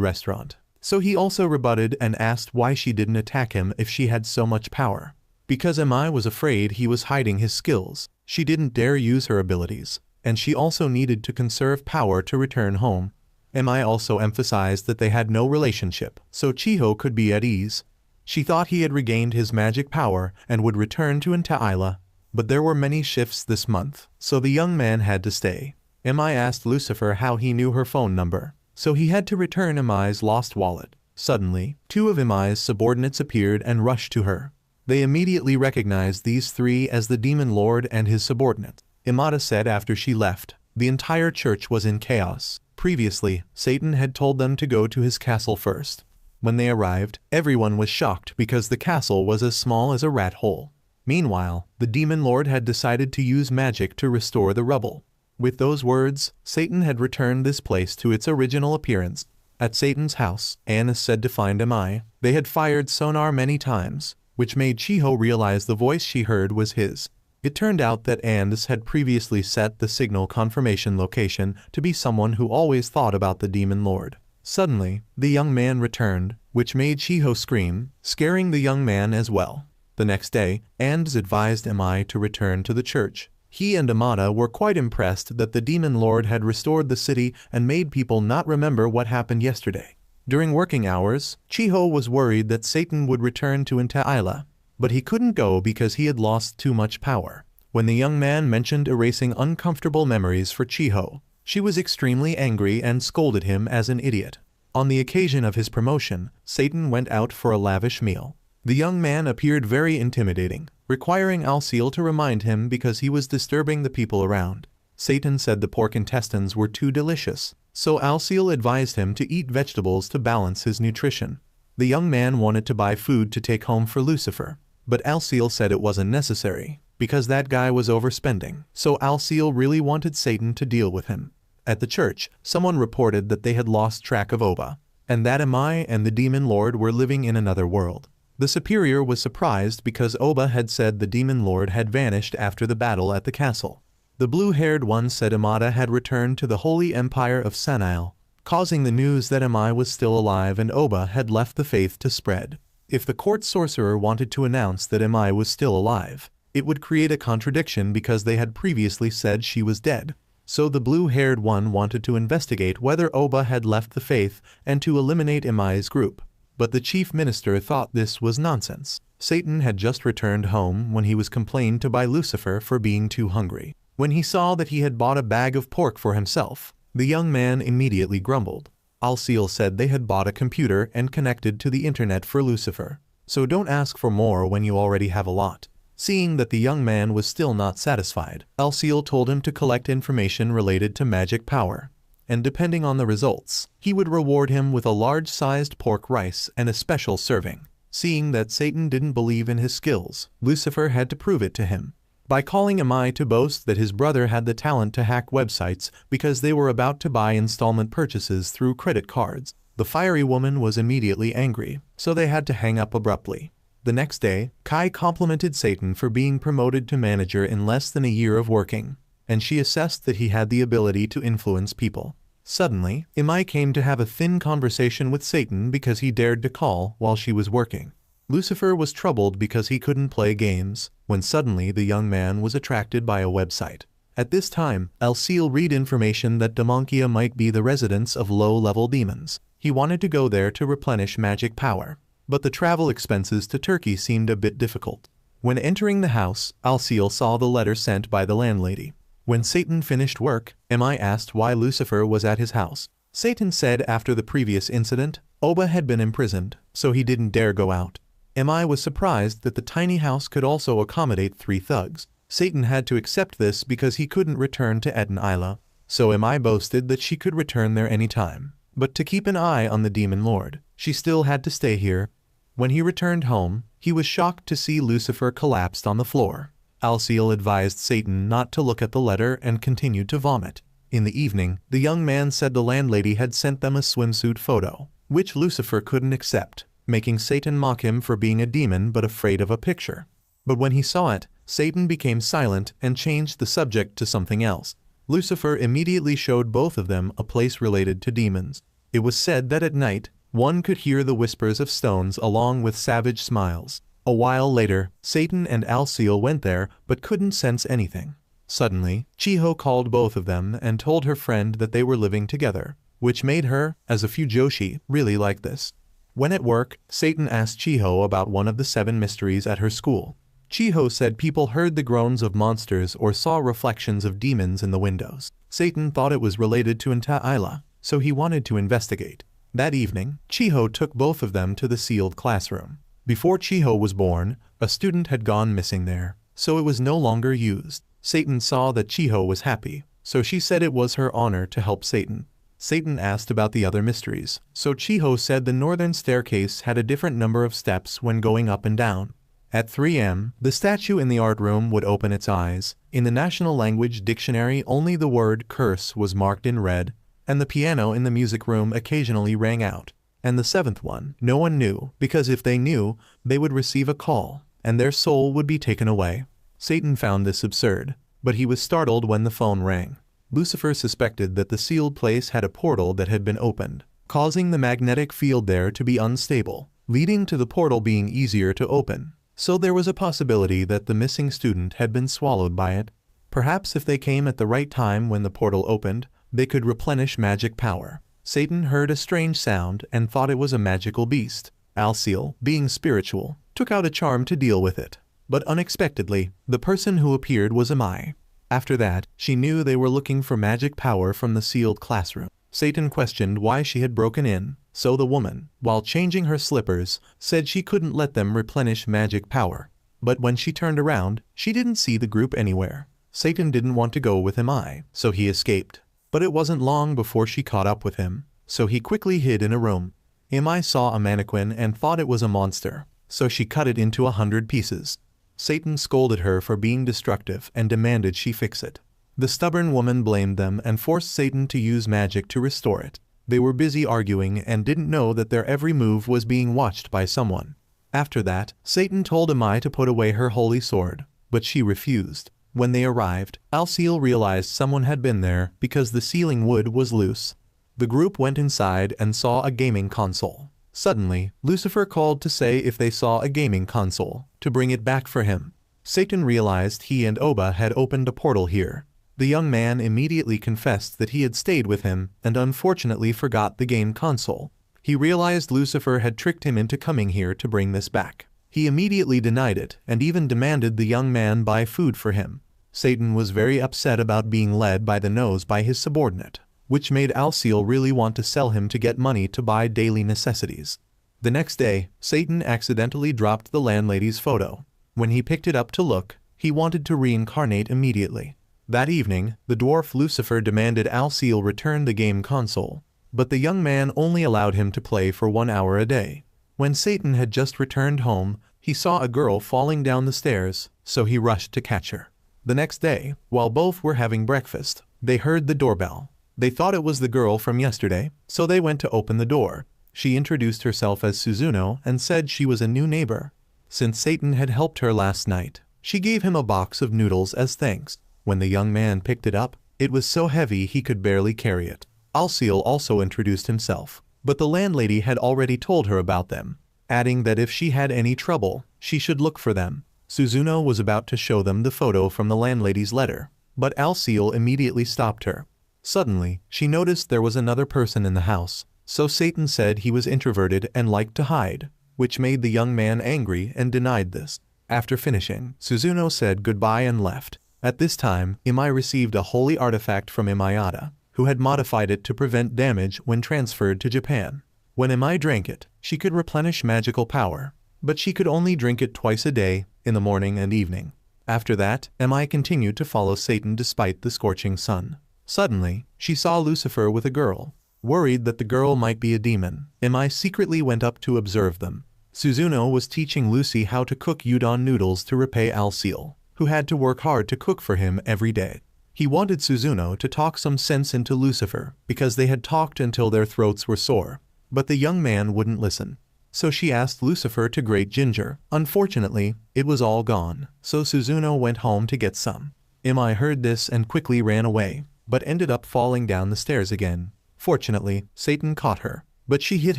restaurant. So he also rebutted and asked why she didn't attack him if she had so much power. Because Mai was afraid he was hiding his skills, she didn't dare use her abilities, and she also needed to conserve power to return home. Mai also emphasized that they had no relationship, so Chiho could be at ease. She thought he had regained his magic power and would return to Isla, but there were many shifts this month, so the young man had to stay. Mai asked Lucifer how he knew her phone number, so he had to return Mai's lost wallet. Suddenly, two of Mai's subordinates appeared and rushed to her. They immediately recognized these three as the demon lord and his subordinate. Imada said after she left, the entire church was in chaos. Previously, Satan had told them to go to his castle first. When they arrived, everyone was shocked because the castle was as small as a rat hole. Meanwhile, the demon lord had decided to use magic to restore the rubble. With those words, Satan had returned this place to its original appearance. At Satan's house, Anne is said to find Mai. They had fired sonar many times, which made Chiho realize the voice she heard was his. It turned out that Andes had previously set the signal confirmation location to be someone who always thought about the demon lord. Suddenly, the young man returned, which made Chiho scream, scaring the young man as well. The next day, Andes advised Mai to return to the church. He and Amada were quite impressed that the demon lord had restored the city and made people not remember what happened yesterday. During working hours, Chiho was worried that Satan would return to Isla, but he couldn't go because he had lost too much power. When the young man mentioned erasing uncomfortable memories for Chiho, she was extremely angry and scolded him as an idiot. On the occasion of his promotion, Satan went out for a lavish meal. The young man appeared very intimidating, requiring Alciel to remind him because he was disturbing the people around. Satan said the pork intestines were too delicious, so Alciel advised him to eat vegetables to balance his nutrition. The young man wanted to buy food to take home for Lucifer, but Alciel said it wasn't necessary, because that guy was overspending, so Alciel really wanted Satan to deal with him. At the church, someone reported that they had lost track of Oba, and that Mai and the demon lord were living in another world. The superior was surprised because Oba had said the demon lord had vanished after the battle at the castle. The blue-haired one said Amada had returned to the Holy Empire of Sanail, causing the news that Mai was still alive and Oba had left the faith to spread. If the court sorcerer wanted to announce that Mai was still alive, it would create a contradiction because they had previously said she was dead. So the blue-haired one wanted to investigate whether Oba had left the faith and to eliminate Mai's group. But the chief minister thought this was nonsense. Satan had just returned home when he was complained to by Lucifer for being too hungry. When he saw that he had bought a bag of pork for himself, the young man immediately grumbled. Alciel said they had bought a computer and connected to the internet for Lucifer. So don't ask for more when you already have a lot. Seeing that the young man was still not satisfied, Alciel told him to collect information related to magic power, and depending on the results, he would reward him with a large-sized pork rice and a special serving. Seeing that Satan didn't believe in his skills, Lucifer had to prove it to him. By calling Mai to boast that his brother had the talent to hack websites because they were about to buy installment purchases through credit cards, the fiery woman was immediately angry, so they had to hang up abruptly. The next day, Kai complimented Satan for being promoted to manager in less than a year of working, and she assessed that he had the ability to influence people. Suddenly, Mai came to have a thin conversation with Satan because he dared to call while she was working. Lucifer was troubled because he couldn't play games, when suddenly the young man was attracted by a website. At this time, Alciel read information that Demonkia might be the residence of low-level demons. He wanted to go there to replenish magic power, but the travel expenses to Turkey seemed a bit difficult. When entering the house, Alciel saw the letter sent by the landlady. When Satan finished work, Mai asked why Lucifer was at his house. Satan said after the previous incident, Oba had been imprisoned, so he didn't dare go out. Mai was surprised that the tiny house could also accommodate 3 thugs. Satan had to accept this because he couldn't return to Isla, so Mai boasted that she could return there anytime. But to keep an eye on the demon lord, she still had to stay here. When he returned home, he was shocked to see Lucifer collapsed on the floor. Alciel advised Satan not to look at the letter and continued to vomit. In the evening, the young man said the landlady had sent them a swimsuit photo, which Lucifer couldn't accept. making Satan mock him for being a demon but afraid of a picture. But when he saw it, Satan became silent and changed the subject to something else. Lucifer immediately showed both of them a place related to demons. It was said that at night, one could hear the whispers of stones along with savage smiles. A while later, Satan and Alciel went there but couldn't sense anything. Suddenly, Chiho called both of them and told her friend that they were living together, which made her, as a Fujoshi, really like this. When at work, Satan asked Chiho about one of the 7 mysteries at her school. Chiho said people heard the groans of monsters or saw reflections of demons in the windows. Satan thought it was related to Nta-Ila, so he wanted to investigate. That evening, Chiho took both of them to the sealed classroom. Before Chiho was born, a student had gone missing there, so it was no longer used. Satan saw that Chiho was happy, so she said it was her honor to help Satan. Satan asked about the other mysteries, so Chiho said the northern staircase had a different number of steps when going up and down. At 3 a.m., the statue in the art room would open its eyes. In the National Language Dictionary, only the word curse was marked in red, and the piano in the music room occasionally rang out. And the 7th one, no one knew, because if they knew, they would receive a call, and their soul would be taken away. Satan found this absurd, but he was startled when the phone rang. Lucifer suspected that the sealed place had a portal that had been opened, causing the magnetic field there to be unstable, leading to the portal being easier to open. So there was a possibility that the missing student had been swallowed by it. Perhaps if they came at the right time when the portal opened, they could replenish magic power. Satan heard a strange sound and thought it was a magical beast. Alciel, being spiritual, took out a charm to deal with it. But unexpectedly, the person who appeared was Amai. After that, she knew they were looking for magic power from the sealed classroom. Satan questioned why she had broken in, so the woman, while changing her slippers, said she couldn't let them replenish magic power. But when she turned around, she didn't see the group anywhere. Satan didn't want to go with Amai, so he escaped. But it wasn't long before she caught up with him, so he quickly hid in a room. Amai saw a mannequin and thought it was a monster, so she cut it into 100 pieces. Satan scolded her for being destructive and demanded she fix it. The stubborn woman blamed them and forced Satan to use magic to restore it. They were busy arguing and didn't know that their every move was being watched by someone. After that, Satan told Amai to put away her holy sword, but she refused. When they arrived, Alciel realized someone had been there because the ceiling wood was loose. The group went inside and saw a gaming console. Suddenly, Lucifer called to say if they saw a gaming console, to bring it back for him. Satan realized he and Oba had opened a portal here. The young man immediately confessed that he had stayed with him and unfortunately forgot the game console. He realized Lucifer had tricked him into coming here to bring this back. He immediately denied it and even demanded the young man buy food for him. Satan was very upset about being led by the nose by his subordinate, which made Alciel really want to sell him to get money to buy daily necessities. The next day, Satan accidentally dropped the landlady's photo. When he picked it up to look, he wanted to reincarnate immediately. That evening, the dwarf Lucifer demanded Alciel return the game console, but the young man only allowed him to play for 1 hour a day. When Satan had just returned home, he saw a girl falling down the stairs, so he rushed to catch her. The next day, while both were having breakfast, they heard the doorbell. They thought it was the girl from yesterday, so they went to open the door. She introduced herself as Suzuno and said she was a new neighbor. Since Satan had helped her last night, she gave him a box of noodles as thanks. When the young man picked it up, it was so heavy he could barely carry it. Alciel also introduced himself, but the landlady had already told her about them, adding that if she had any trouble, she should look for them. Suzuno was about to show them the photo from the landlady's letter, but Alciel immediately stopped her. Suddenly, she noticed there was another person in the house, so Satan said he was introverted and liked to hide, which made the young man angry and denied this. After finishing, Suzuno said goodbye and left. At this time, Imai received a holy artifact from Imayata, who had modified it to prevent damage when transferred to Japan. When Imai drank it, she could replenish magical power, but she could only drink it twice a day, in the morning and evening. After that, Imai continued to follow Satan despite the scorching sun. Suddenly, she saw Lucifer with a girl. Worried that the girl might be a demon, Imai secretly went up to observe them. Suzuno was teaching Lucy how to cook udon noodles to repay Alciel, who had to work hard to cook for him every day. He wanted Suzuno to talk some sense into Lucifer because they had talked until their throats were sore, but the young man wouldn't listen. so she asked Lucifer to grate ginger. Unfortunately, it was all gone, so Suzuno went home to get some. Imai heard this and quickly ran away, but ended up falling down the stairs again. Fortunately, Satan caught her, but she hit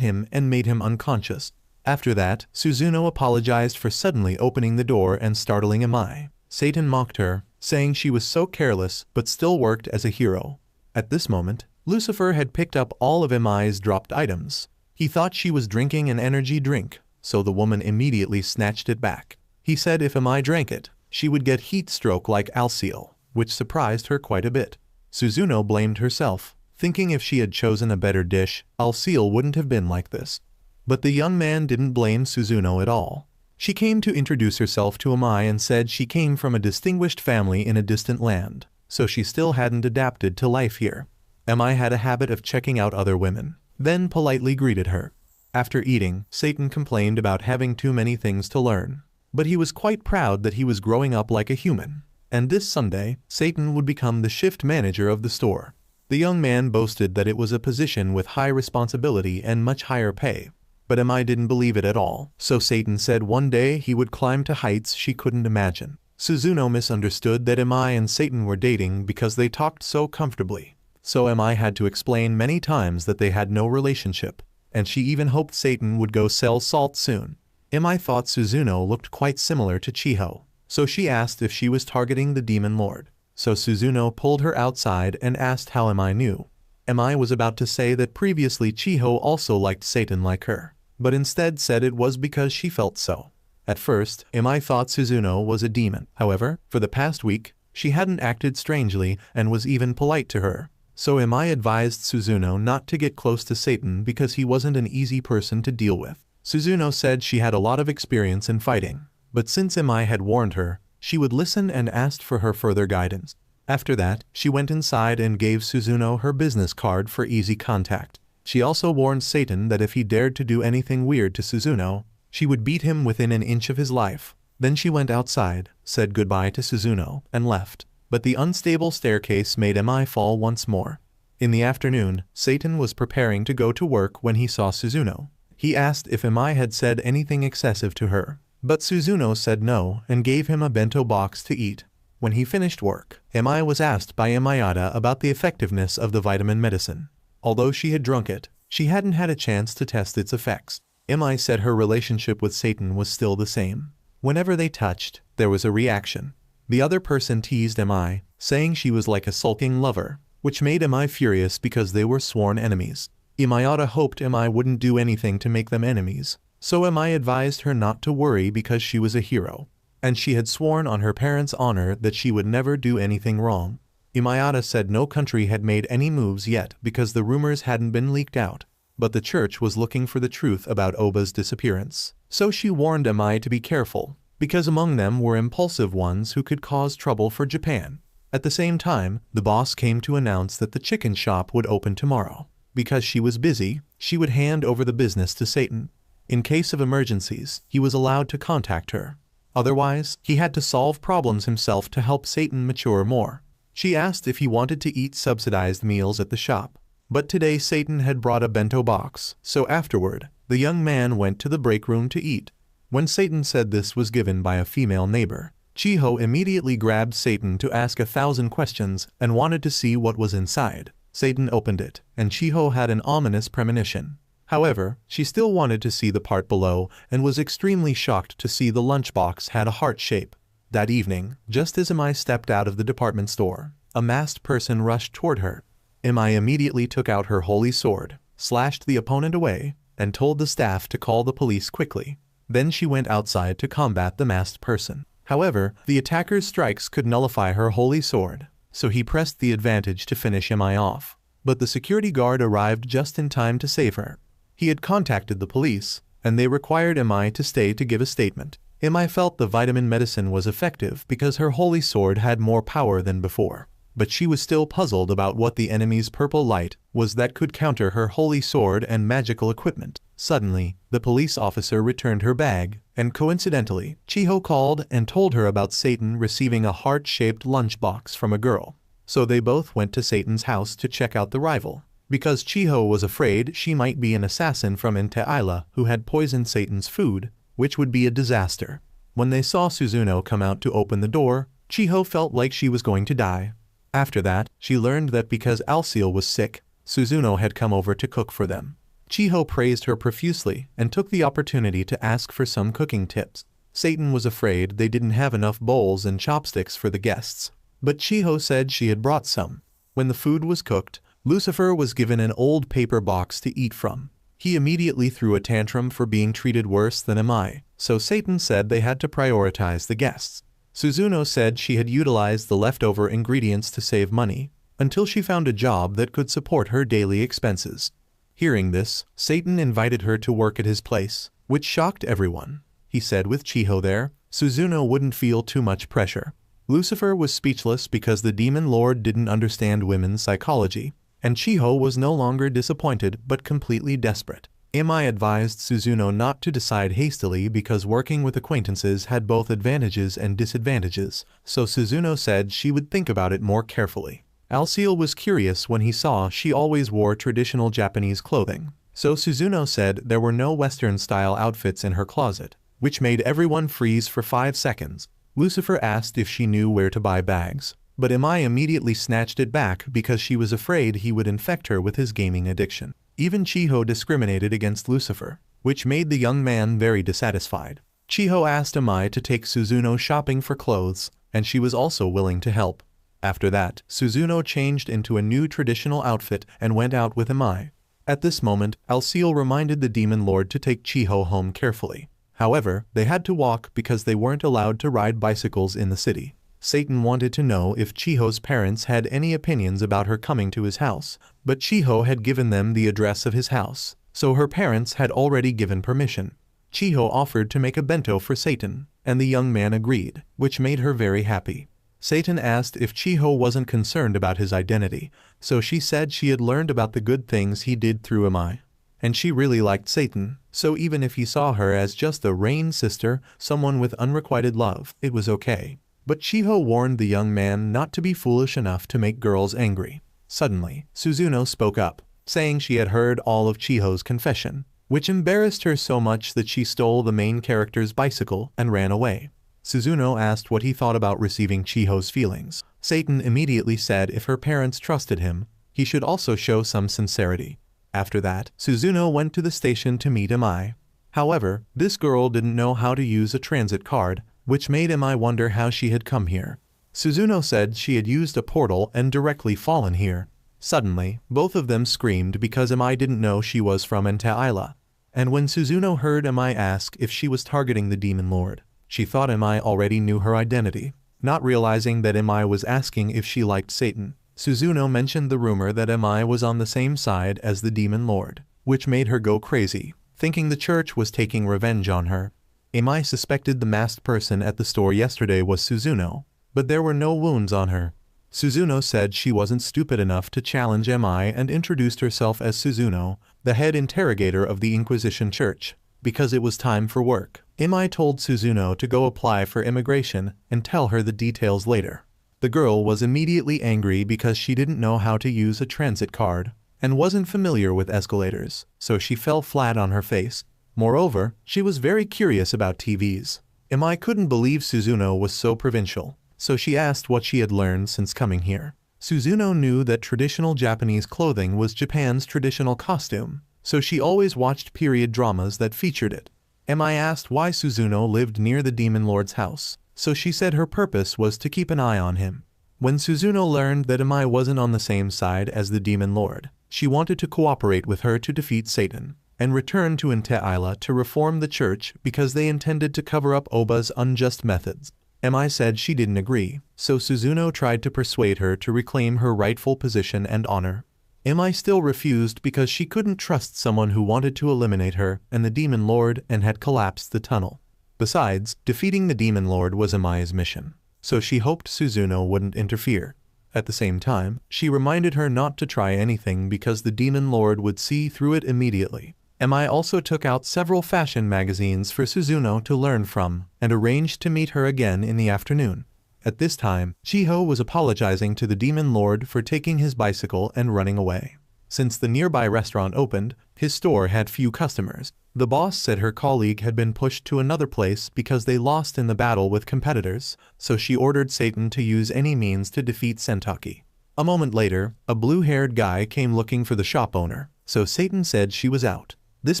him and made him unconscious. After that, Suzuno apologized for suddenly opening the door and startling Imai. Satan mocked her, saying she was so careless but still worked as a hero. At this moment, Lucifer had picked up all of Imai's dropped items. He thought she was drinking an energy drink, so the woman immediately snatched it back. He said if Imai drank it, she would get heat stroke like Alciel, which surprised her quite a bit. Suzuno blamed herself, thinking if she had chosen a better dish, Alciel wouldn't have been like this. But the young man didn't blame Suzuno at all. She came to introduce herself to Imai and said she came from a distinguished family in a distant land, so she still hadn't adapted to life here. Imai had a habit of checking out other women, then politely greeted her. After eating, Satan complained about having too many things to learn, but he was quite proud that he was growing up like a human. And this Sunday, Satan would become the shift manager of the store. The young man boasted that it was a position with high responsibility and much higher pay. But Imai didn't believe it at all, so Satan said one day he would climb to heights she couldn't imagine. Suzuno misunderstood that Imai and Satan were dating because they talked so comfortably. So Imai had to explain many times that they had no relationship, and she even hoped Satan would go sell salt soon. Imai thought Suzuno looked quite similar to Chiho, so she asked if she was targeting the demon lord. So Suzuno pulled her outside and asked how Imai knew. Imai was about to say that previously Chiho also liked Satan like her, but instead said it was because she felt so. At first, Imai thought Suzuno was a demon. However, for the past week, she hadn't acted strangely and was even polite to her. So Imai advised Suzuno not to get close to Satan because he wasn't an easy person to deal with. Suzuno said she had a lot of experience in fighting, but since Imai had warned her, she would listen and asked for her further guidance. After that, she went inside and gave Suzuno her business card for easy contact. She also warned Satan that if he dared to do anything weird to Suzuno, she would beat him within an inch of his life. Then she went outside, said goodbye to Suzuno, and left. But the unstable staircase made Imai fall once more. In the afternoon, Satan was preparing to go to work when he saw Suzuno. He asked if Imai had said anything excessive to her, but Suzuno said no and gave him a bento box to eat. When he finished work, Imai was asked by Imayata about the effectiveness of the vitamin medicine. Although she had drunk it, she hadn't had a chance to test its effects. Imai said her relationship with Satan was still the same. Whenever they touched, there was a reaction. The other person teased Imai, saying she was like a sulking lover, which made Imai furious because they were sworn enemies. Imayata hoped Imai wouldn't do anything to make them enemies, so Imai advised her not to worry because she was a hero, and she had sworn on her parents' honor that she would never do anything wrong. Imayata said no country had made any moves yet because the rumors hadn't been leaked out, but the church was looking for the truth about Oba's disappearance. So she warned Imai to be careful, because among them were impulsive ones who could cause trouble for Japan. At the same time, the boss came to announce that the chicken shop would open tomorrow. Because she was busy, she would hand over the business to Satan. In case of emergencies, he was allowed to contact her. Otherwise, he had to solve problems himself to help Satan mature more. She asked if he wanted to eat subsidized meals at the shop. But today Satan had brought a bento box, so afterward, the young man went to the break room to eat. When Satan said this was given by a female neighbor, Chiho immediately grabbed Satan to ask 1,000 questions and wanted to see what was inside. Satan opened it, and Chiho had an ominous premonition. However, she still wanted to see the part below and was extremely shocked to see the lunchbox had a heart shape. That evening, just as Imai stepped out of the department store, a masked person rushed toward her. Imai immediately took out her holy sword, slashed the opponent away, and told the staff to call the police quickly. Then she went outside to combat the masked person. However, the attacker's strikes could nullify her holy sword, so he pressed the advantage to finish Imai off. But the security guard arrived just in time to save her. He had contacted the police, and they required Imai to stay to give a statement. Imai felt the vitamin medicine was effective because her holy sword had more power than before. But she was still puzzled about what the enemy's purple light was that could counter her holy sword and magical equipment. Suddenly, the police officer returned her bag, and coincidentally, Chiho called and told her about Satan receiving a heart-shaped lunchbox from a girl. So they both went to Satan's house to check out the rival. because Chiho was afraid she might be an assassin from Intaila who had poisoned Satan's food, which would be a disaster. When they saw Suzuno come out to open the door, Chiho felt like she was going to die. After that, she learned that because Alciel was sick, Suzuno had come over to cook for them. Chiho praised her profusely and took the opportunity to ask for some cooking tips. Satan was afraid they didn't have enough bowls and chopsticks for the guests, but Chiho said she had brought some. When the food was cooked, Lucifer was given an old paper box to eat from. He immediately threw a tantrum for being treated worse than Amai, so Satan said they had to prioritize the guests. Suzuno said she had utilized the leftover ingredients to save money, until she found a job that could support her daily expenses. Hearing this, Satan invited her to work at his place, which shocked everyone. He said with Chiho there, Suzuno wouldn't feel too much pressure. Lucifer was speechless because the demon lord didn't understand women's psychology, and Chiho was no longer disappointed but completely desperate. Amai advised Suzuno not to decide hastily because working with acquaintances had both advantages and disadvantages, so Suzuno said she would think about it more carefully. Alciel was curious when he saw she always wore traditional Japanese clothing, so Suzuno said there were no Western-style outfits in her closet, which made everyone freeze for 5 seconds. Lucifer asked if she knew where to buy bags, but Amai immediately snatched it back because she was afraid he would infect her with his gaming addiction. Even Chiho discriminated against Lucifer, which made the young man very dissatisfied. Chiho asked Amai to take Suzuno shopping for clothes, and she was also willing to help. After that, Suzuno changed into a new traditional outfit and went out with Amai. At this moment, Alciel reminded the demon lord to take Chiho home carefully. However, they had to walk because they weren't allowed to ride bicycles in the city. Satan wanted to know if Chiho's parents had any opinions about her coming to his house, but Chiho had given them the address of his house, so her parents had already given permission. Chiho offered to make a bento for Satan, and the young man agreed, which made her very happy. Satan asked if Chiho wasn't concerned about his identity, so she said she had learned about the good things he did through Amai. And she really liked Satan, so even if he saw her as just a Rain sister, someone with unrequited love, it was okay. But Chiho warned the young man not to be foolish enough to make girls angry. Suddenly, Suzuno spoke up, saying she had heard all of Chiho's confession, which embarrassed her so much that she stole the main character's bicycle and ran away. Suzuno asked what he thought about receiving Chiho's feelings. Satan immediately said if her parents trusted him, he should also show some sincerity. After that, Suzuno went to the station to meet Amai. However, this girl didn't know how to use a transit card, which made Amai wonder how she had come here. Suzuno said she had used a portal and directly fallen here. Suddenly, both of them screamed because Amai didn't know she was from Intaila. And when Suzuno heard Amai ask if she was targeting the demon lord, she thought Amai already knew her identity. Not realizing that Amai was asking if she liked Satan, Suzuno mentioned the rumor that Amai was on the same side as the demon lord, which made her go crazy, thinking the church was taking revenge on her. Amai suspected the masked person at the store yesterday was Suzuno, but there were no wounds on her. Suzuno said she wasn't stupid enough to challenge Amai and introduced herself as Suzuno, the head interrogator of the Inquisition Church, because it was time for work. Amai told Suzuno to go apply for immigration and tell her the details later. The girl was immediately angry because she didn't know how to use a transit card and wasn't familiar with escalators, so she fell flat on her face. Moreover, she was very curious about TVs. Amai couldn't believe Suzuno was so provincial, so she asked what she had learned since coming here. Suzuno knew that traditional Japanese clothing was Japan's traditional costume, so she always watched period dramas that featured it. Amai asked why Suzuno lived near the demon lord's house, so she said her purpose was to keep an eye on him. When Suzuno learned that Amai wasn't on the same side as the demon lord, she wanted to cooperate with her to defeat Satan and return to Intaila to reform the church because they intended to cover up Oba's unjust methods. Amai said she didn't agree, so Suzuno tried to persuade her to reclaim her rightful position and honor. Amai still refused because she couldn't trust someone who wanted to eliminate her and the demon lord and had collapsed the tunnel. Besides, defeating the demon lord was Amai's mission, so she hoped Suzuno wouldn't interfere. At the same time, she reminded her not to try anything because the demon lord would see through it immediately. Amai also took out several fashion magazines for Suzuno to learn from and arranged to meet her again in the afternoon. At this time, Chiho was apologizing to the demon lord for taking his bicycle and running away. Since the nearby restaurant opened, his store had few customers. The boss said her colleague had been pushed to another place because they lost in the battle with competitors, so she ordered Satan to use any means to defeat Sentaki. A moment later, a blue-haired guy came looking for the shop owner, so Satan said she was out. This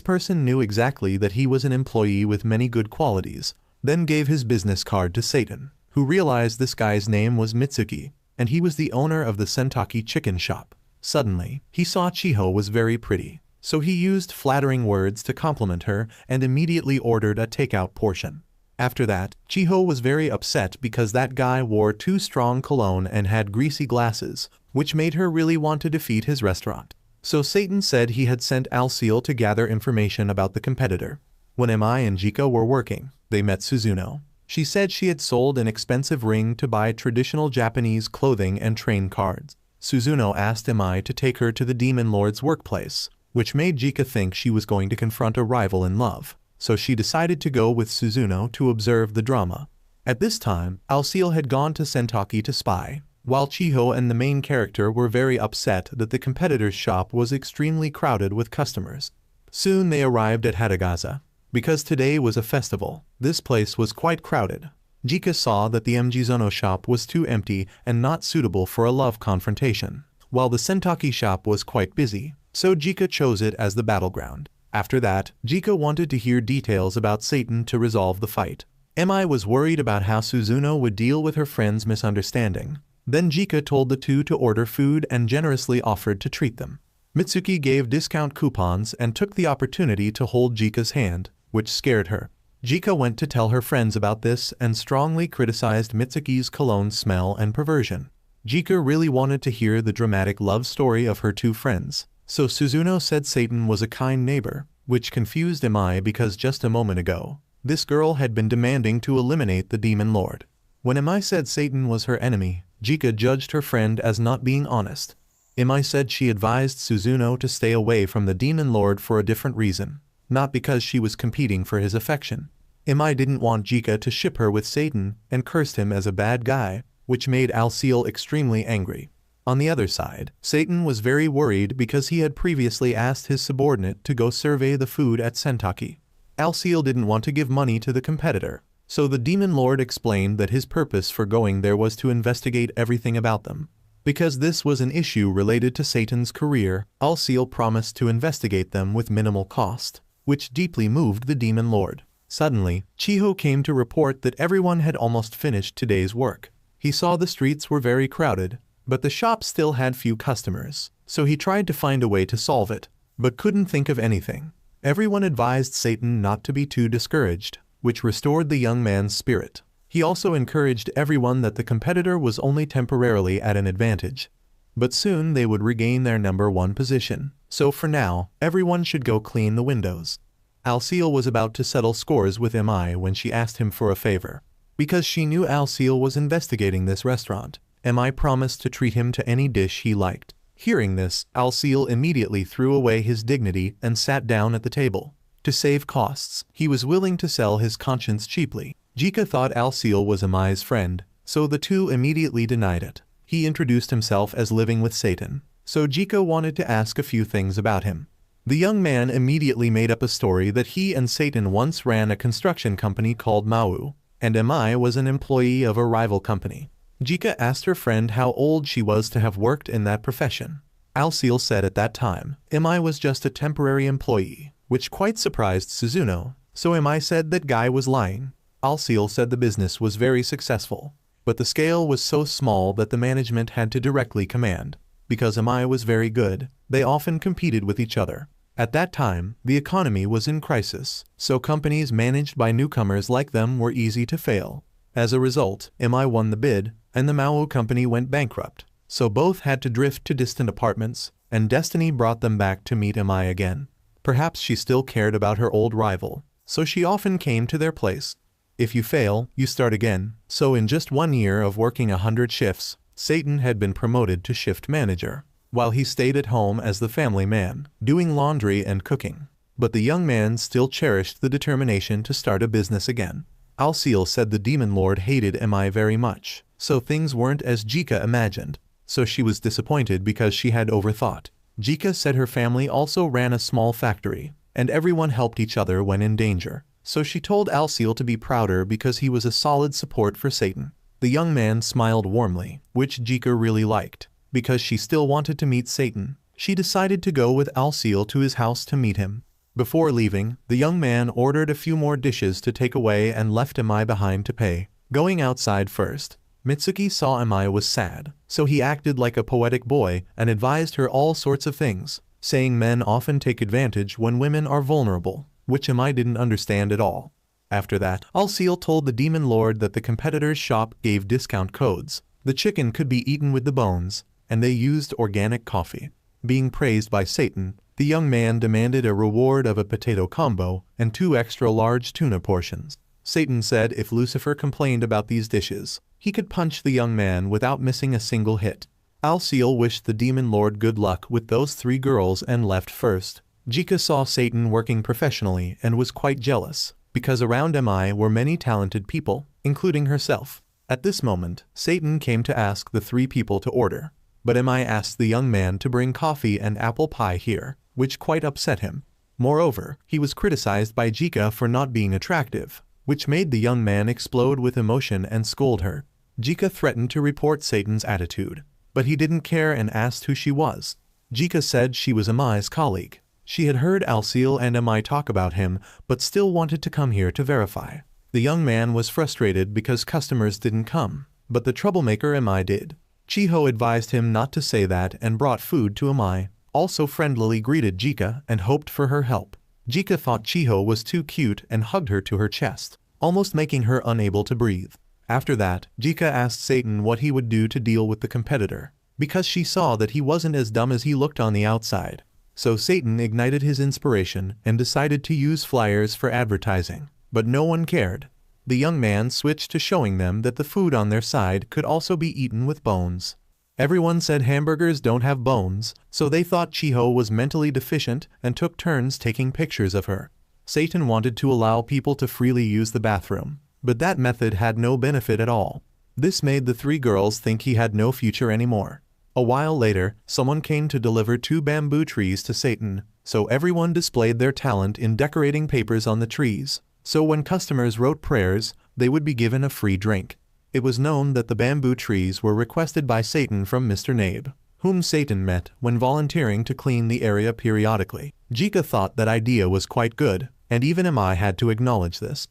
person knew exactly that he was an employee with many good qualities, then gave his business card to Satan, who realized this guy's name was Mitsuki, and he was the owner of the Sentaki chicken shop. Suddenly, he saw Chiho was very pretty, so he used flattering words to compliment her and immediately ordered a takeout portion. After that, Chiho was very upset because that guy wore too strong cologne and had greasy glasses, which made her really want to defeat his restaurant. So Satan said he had sent Alciel to gather information about the competitor. When Mi and Jika were working, they met Suzuno. She said she had sold an expensive ring to buy traditional Japanese clothing and train cards. Suzuno asked Mi to take her to the Demon Lord's workplace, which made Jika think she was going to confront a rival in love. So she decided to go with Suzuno to observe the drama. At this time, Alciel had gone to Sentaki to spy, while Chiho and the main character were very upset that the competitor's shop was extremely crowded with customers. Soon they arrived at Hatagaza. Because today was a festival, this place was quite crowded. Jika saw that the Mjizono shop was too empty and not suitable for a love confrontation, while the Sentaki shop was quite busy, so Jika chose it as the battleground. After that, Jika wanted to hear details about Satan to resolve the fight. Mi was worried about how Suzuno would deal with her friend's misunderstanding. Then Jika told the two to order food and generously offered to treat them. Mitsuki gave discount coupons and took the opportunity to hold Jika's hand, which scared her. Jika went to tell her friends about this and strongly criticized Mitsuki's cologne smell and perversion. Jika really wanted to hear the dramatic love story of her two friends. So Suzuno said Satan was a kind neighbor, which confused Mi because just a moment ago, this girl had been demanding to eliminate the Demon Lord. When Mi said Satan was her enemy, Jika judged her friend as not being honest. Mi said she advised Suzuno to stay away from the Demon Lord for a different reason, not because she was competing for his affection. Mi didn't want Jika to ship her with Satan and cursed him as a bad guy, which made Alciel extremely angry. On the other side, Satan was very worried because he had previously asked his subordinate to go survey the food at Sentaki. Alciel didn't want to give money to the competitor, so the Demon Lord explained that his purpose for going there was to investigate everything about them. Because this was an issue related to Satan's career, Alciel promised to investigate them with minimal cost, which deeply moved the Demon Lord. Suddenly, Chiho came to report that everyone had almost finished today's work. He saw the streets were very crowded, but the shop still had few customers, so he tried to find a way to solve it, but couldn't think of anything. Everyone advised Satan not to be too discouraged, which restored the young man's spirit. He also encouraged everyone that the competitor was only temporarily at an advantage, but soon they would regain their number one position. So for now, everyone should go clean the windows. Alciel was about to settle scores with Mi when she asked him for a favor. Because she knew Alciel was investigating this restaurant, Mi promised to treat him to any dish he liked. Hearing this, Alciel immediately threw away his dignity and sat down at the table. To save costs, he was willing to sell his conscience cheaply. Jika thought Alciel was Mi's friend, so the two immediately denied it. He introduced himself as living with Satan, so Jika wanted to ask a few things about him. The young man immediately made up a story that he and Satan once ran a construction company called Maou, and Mi was an employee of a rival company. Jika asked her friend how old she was to have worked in that profession. Alciel said at that time, Mi was just a temporary employee, which quite surprised Suzuno, so Mi said that guy was lying. Alciel said the business was very successful, but the scale was so small that the management had to directly command. Because Mi was very good, they often competed with each other. At that time, the economy was in crisis, so companies managed by newcomers like them were easy to fail. As a result, Mi won the bid, and the Maou company went bankrupt, so both had to drift to distant apartments, and destiny brought them back to meet Mi again. Perhaps she still cared about her old rival, so she often came to their place. If you fail, you start again. So in just 1 year of working 100 shifts, Satan had been promoted to shift manager, while he stayed at home as the family man, doing laundry and cooking. But the young man still cherished the determination to start a business again. Alciel said the Demon Lord hated Mi very much, so things weren't as Jika imagined, so she was disappointed because she had overthought. Jika said her family also ran a small factory, and everyone helped each other when in danger. So she told Alciel to be prouder because he was a solid support for Satan. The young man smiled warmly, which Jika really liked. Because she still wanted to meet Satan, she decided to go with Alciel to his house to meet him. Before leaving, the young man ordered a few more dishes to take away and left Emai behind to pay. Going outside first, Mitsuki saw Emai was sad, so he acted like a poetic boy and advised her all sorts of things, saying men often take advantage when women are vulnerable, which Emai didn't understand at all. After that, Alciel told the demon lord that the competitor's shop gave discount codes. The chicken could be eaten with the bones, and they used organic coffee. Being praised by Satan, the young man demanded a reward of a potato combo and 2 extra large tuna portions. Satan said if Lucifer complained about these dishes, he could punch the young man without missing a single hit. Alciel wished the demon lord good luck with those 3 girls and left first. Jika saw Satan working professionally and was quite jealous, because around Emai were many talented people, including herself. At this moment, Satan came to ask the 3 people to order. But Emai asked the young man to bring coffee and apple pie here, which quite upset him. Moreover, he was criticized by Jika for not being attractive, which made the young man explode with emotion and scold her. Jika threatened to report Satan's attitude, but he didn't care and asked who she was. Jika said she was Emai's colleague. She had heard Alciel and Emai talk about him, but still wanted to come here to verify. The young man was frustrated because customers didn't come, but the troublemaker Emai did. Chiho advised him not to say that and brought food to Emai, also friendlily greeted Jika and hoped for her help. Jika thought Chiho was too cute and hugged her to her chest, almost making her unable to breathe. After that, Jika asked Satan what he would do to deal with the competitor, because she saw that he wasn't as dumb as he looked on the outside. So Satan ignited his inspiration and decided to use flyers for advertising, but no one cared. The young man switched to showing them that the food on their side could also be eaten with bones. Everyone said hamburgers don't have bones, so they thought Chiho was mentally deficient and took turns taking pictures of her. Satan wanted to allow people to freely use the bathroom, but that method had no benefit at all. This made the 3 girls think he had no future anymore. A while later, someone came to deliver 2 bamboo trees to Satan, so everyone displayed their talent in decorating papers on the trees. So when customers wrote prayers, they would be given a free drink. It was known that the bamboo trees were requested by Satan from Mr. Nabe, whom Satan met when volunteering to clean the area periodically. Jika thought that idea was quite good, and even Emai had to acknowledge this.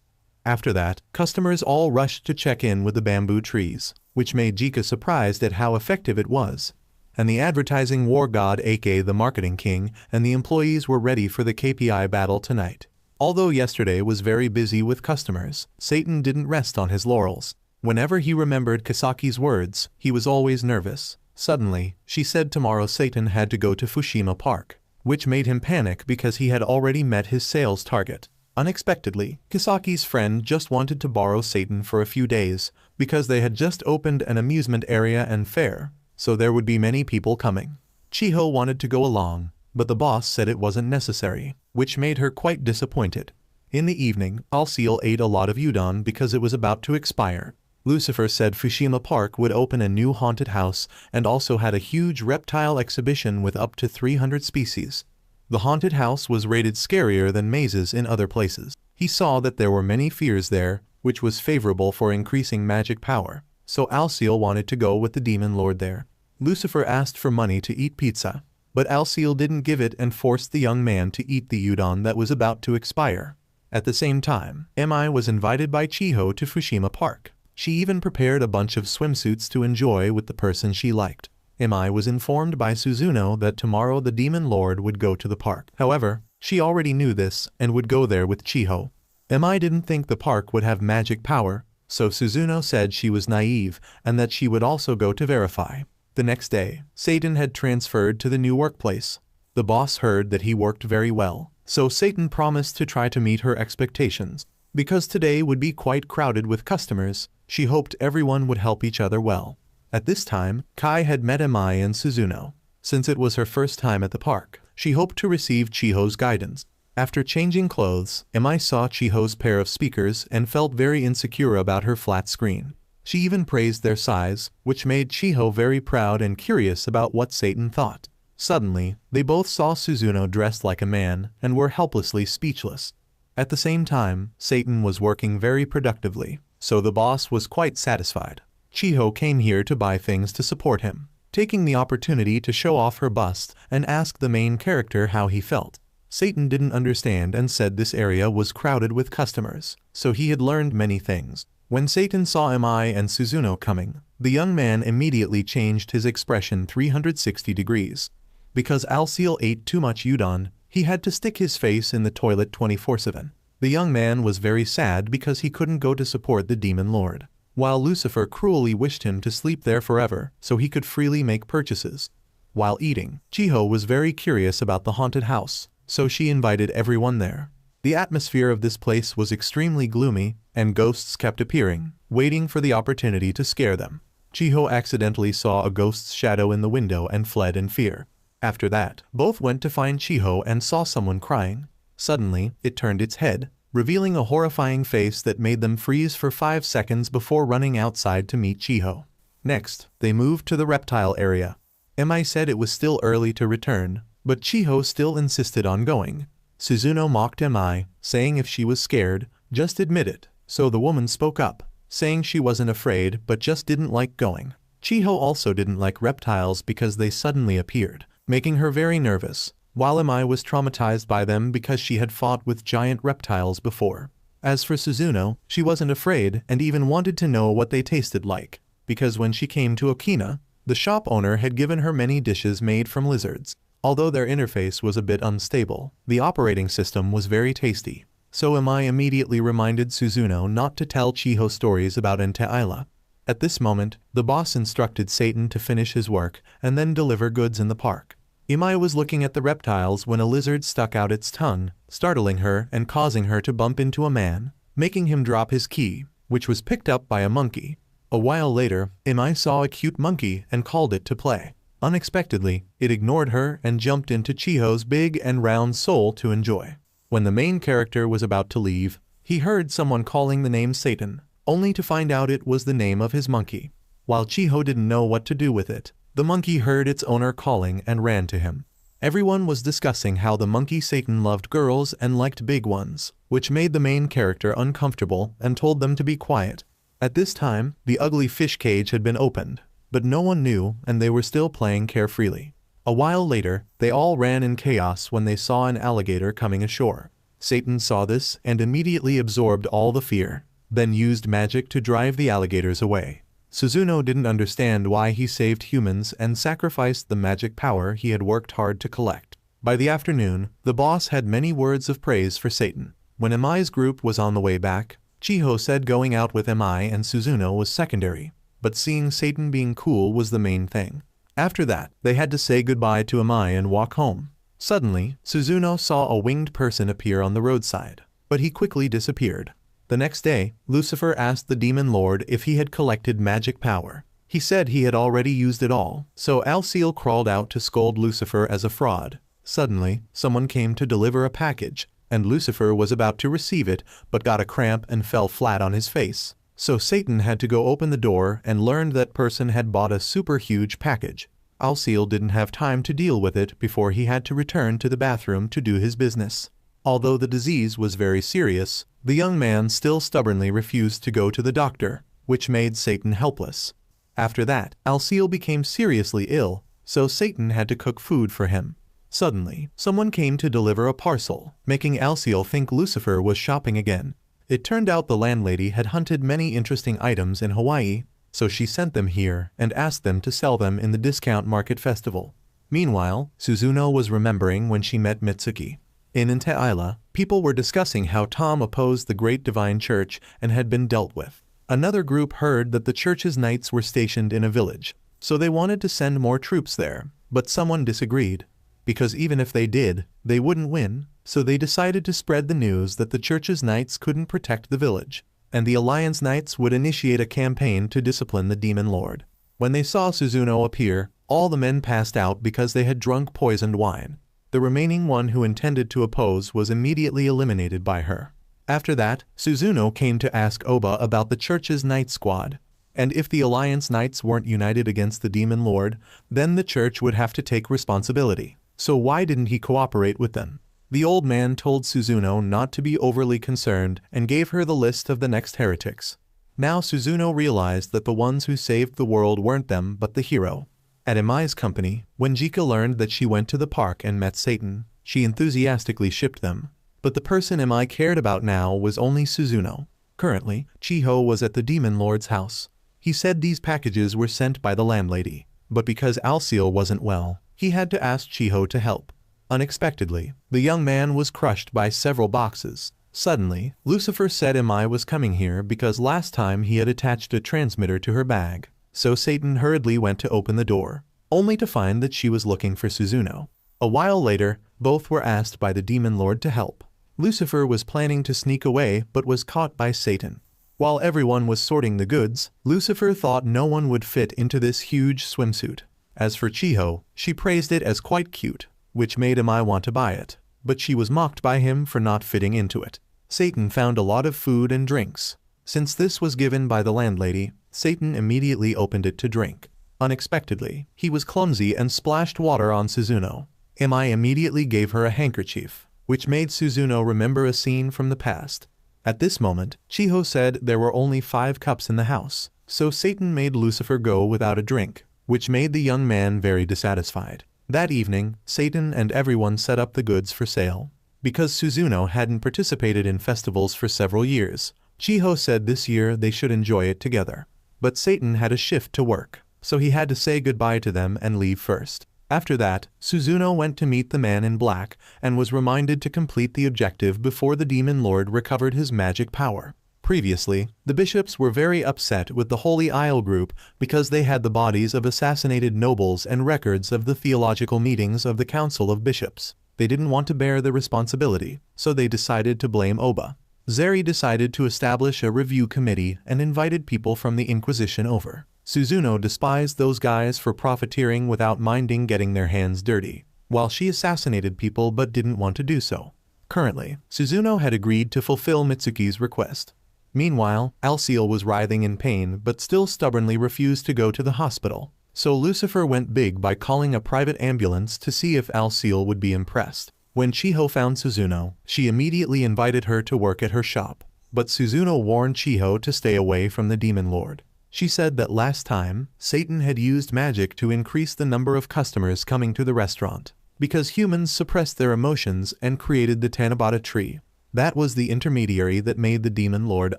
After that, customers all rushed to check in with the bamboo trees, which made Jika surprised at how effective it was. And the advertising war god aka the marketing king and the employees were ready for the KPI battle tonight. Although yesterday was very busy with customers, Satan didn't rest on his laurels. Whenever he remembered Kasaki's words, he was always nervous. Suddenly, she said tomorrow Satan had to go to Fushima Park, which made him panic because he had already met his sales target. Unexpectedly, Kasaki's friend just wanted to borrow Satan for a few days, because they had just opened an amusement area and fair, so there would be many people coming. Chiho wanted to go along, but the boss said it wasn't necessary, which made her quite disappointed. In the evening, Alciel ate a lot of udon because it was about to expire. Lucifer said Fushima Park would open a new haunted house and also had a huge reptile exhibition with up to 300 species. The haunted house was rated scarier than mazes in other places. He saw that there were many fears there, which was favorable for increasing magic power, so Alciel wanted to go with the demon lord there. Lucifer asked for money to eat pizza, but Alciel didn't give it and forced the young man to eat the udon that was about to expire. At the same time, Emai was invited by Chiho to Fushima Park. She even prepared a bunch of swimsuits to enjoy with the person she liked. Emai was informed by Suzuno that tomorrow the demon lord would go to the park. However, she already knew this and would go there with Chiho. Emai didn't think the park would have magic power, so Suzuno said she was naive and that she would also go to verify. The next day, Satan had transferred to the new workplace. The boss heard that he worked very well, so Satan promised to try to meet her expectations. Because today would be quite crowded with customers, she hoped everyone would help each other well. At this time, Kai had met Emai and Suzuno. Since it was her first time at the park, she hoped to receive Chiho's guidance. After changing clothes, Emai saw Chiho's pair of speakers and felt very insecure about her flat screen. She even praised their size, which made Chiho very proud and curious about what Satan thought. Suddenly, they both saw Suzuno dressed like a man and were helplessly speechless. At the same time, Satan was working very productively, so the boss was quite satisfied. Chiho came here to buy things to support him, taking the opportunity to show off her bust and ask the main character how he felt. Satan didn't understand and said this area was crowded with customers, so he had learned many things. When Satan saw Mai and Suzuno coming, the young man immediately changed his expression 360 degrees. Because Alciel ate too much udon, he had to stick his face in the toilet 24/7. The young man was very sad because he couldn't go to support the demon lord, while Lucifer cruelly wished him to sleep there forever so he could freely make purchases. While eating, Chiho was very curious about the haunted house, so she invited everyone there. The atmosphere of this place was extremely gloomy, and ghosts kept appearing, waiting for the opportunity to scare them. Chiho accidentally saw a ghost's shadow in the window and fled in fear. After that, both went to find Chiho and saw someone crying. Suddenly, it turned its head, revealing a horrifying face that made them freeze for 5 seconds before running outside to meet Chiho. Next, they moved to the reptile area. Mai said it was still early to return, but Chiho still insisted on going. Suzuno mocked Mai, saying if she was scared, just admit it, so the woman spoke up, saying she wasn't afraid but just didn't like going. Chiho also didn't like reptiles because they suddenly appeared, making her very nervous, while Mai was traumatized by them because she had fought with giant reptiles before. As for Suzuno, she wasn't afraid and even wanted to know what they tasted like, because when she came to Okina, the shop owner had given her many dishes made from lizards. Although their interface was a bit unstable, the operating system was very tasty. So Mai immediately reminded Suzuno not to tell Chiho stories about Ente-Isla. At this moment, the boss instructed Satan to finish his work and then deliver goods in the park. Mai was looking at the reptiles when a lizard stuck out its tongue, startling her and causing her to bump into a man, making him drop his key, which was picked up by a monkey. A while later, Mai saw a cute monkey and called it to play. Unexpectedly, it ignored her and jumped into Chiho's big and round soul to enjoy. When the main character was about to leave, he heard someone calling the name Satan, only to find out it was the name of his monkey. While Chiho didn't know what to do with it, the monkey heard its owner calling and ran to him. Everyone was discussing how the monkey Satan loved girls and liked big ones, which made the main character uncomfortable and told them to be quiet. At this time, the ugly fish cage had been opened, but no one knew and they were still playing carefreely. A while later, they all ran in chaos when they saw an alligator coming ashore. Satan saw this and immediately absorbed all the fear, then used magic to drive the alligators away. Suzuno didn't understand why he saved humans and sacrificed the magic power he had worked hard to collect. By the afternoon, the boss had many words of praise for Satan. When Mai's group was on the way back, Chiho said going out with Mai and Suzuno was secondary, but seeing Satan being cool was the main thing. After that, they had to say goodbye to Mai and walk home. Suddenly, Suzuno saw a winged person appear on the roadside, but he quickly disappeared. The next day, Lucifer asked the demon lord if he had collected magic power. He said he had already used it all, so Alciel crawled out to scold Lucifer as a fraud. Suddenly, someone came to deliver a package, and Lucifer was about to receive it but got a cramp and fell flat on his face. So Satan had to go open the door and learned that person had bought a super huge package. Alciel didn't have time to deal with it before he had to return to the bathroom to do his business. Although the disease was very serious, the young man still stubbornly refused to go to the doctor, which made Satan helpless. After that, Alciel became seriously ill, so Satan had to cook food for him. Suddenly, someone came to deliver a parcel, making Alciel think Lucifer was shopping again. It turned out the landlady had hunted many interesting items in Hawaii, so she sent them here and asked them to sell them in the discount market festival. Meanwhile, Suzuno was remembering when she met Mitsuki. In Ente-Isla, people were discussing how Tom opposed the Great Divine Church and had been dealt with. Another group heard that the church's knights were stationed in a village, so they wanted to send more troops there, but someone disagreed. Because even if they did, they wouldn't win, so they decided to spread the news that the church's knights couldn't protect the village, and the Alliance Knights would initiate a campaign to discipline the demon lord. When they saw Suzuno appear, all the men passed out because they had drunk poisoned wine. The remaining one who intended to oppose was immediately eliminated by her. After that, Suzuno came to ask Oba about the church's knight squad. and if the Alliance Knights weren't united against the Demon Lord, then the church would have to take responsibility. So why didn't he cooperate with them? The old man told Suzuno not to be overly concerned and gave her the list of the next heretics. Now Suzuno realized that the ones who saved the world weren't them but the hero. At Emai's company, when Jika learned that she went to the park and met Satan, she enthusiastically shipped them. But the person Emai cared about now was only Suzuno. Currently, Chiho was at the Demon Lord's house. He said these packages were sent by the landlady, but because Alciel wasn't well, he had to ask Chiho to help. Unexpectedly, the young man was crushed by several boxes. Suddenly, Lucifer said Emai was coming here because last time he had attached a transmitter to her bag. So Satan hurriedly went to open the door, only to find that she was looking for Suzuno. A while later, both were asked by the Demon Lord to help. Lucifer was planning to sneak away but was caught by Satan. While everyone was sorting the goods, Lucifer thought no one would fit into this huge swimsuit. As for Chiho, she praised it as quite cute, which made Emai want to buy it, but she was mocked by him for not fitting into it. Satan found a lot of food and drinks. Since this was given by the landlady, Satan immediately opened it to drink. Unexpectedly, he was clumsy and splashed water on Suzuno. Emai immediately gave her a handkerchief, which made Suzuno remember a scene from the past. At this moment, Chiho said there were only 5 cups in the house, so Satan made Lucifer go without a drink, which made the young man very dissatisfied. That evening, Satan and everyone set up the goods for sale. Because Suzuno hadn't participated in festivals for several years, Chiho said this year they should enjoy it together. But Satan had a shift to work, so he had to say goodbye to them and leave first. After that, Suzuno went to meet the man in black and was reminded to complete the objective before the Demon Lord recovered his magic power. Previously, the bishops were very upset with the Holy Isle group because they had the bodies of assassinated nobles and records of the theological meetings of the Council of Bishops. They didn't want to bear the responsibility, so they decided to blame Oba. Zeri decided to establish a review committee and invited people from the Inquisition over. Suzuno despised those guys for profiteering without minding getting their hands dirty, while she assassinated people but didn't want to do so. Currently, Suzuno had agreed to fulfill Mitsuki's request. Meanwhile, Alciel was writhing in pain but still stubbornly refused to go to the hospital. So Lucifer went big by calling a private ambulance to see if Alciel would be impressed. When Chiho found Suzuno, she immediately invited her to work at her shop. But Suzuno warned Chiho to stay away from the Demon Lord. She said that last time, Satan had used magic to increase the number of customers coming to the restaurant, because humans suppressed their emotions and created the Tanabata tree. That was the intermediary that made the Demon Lord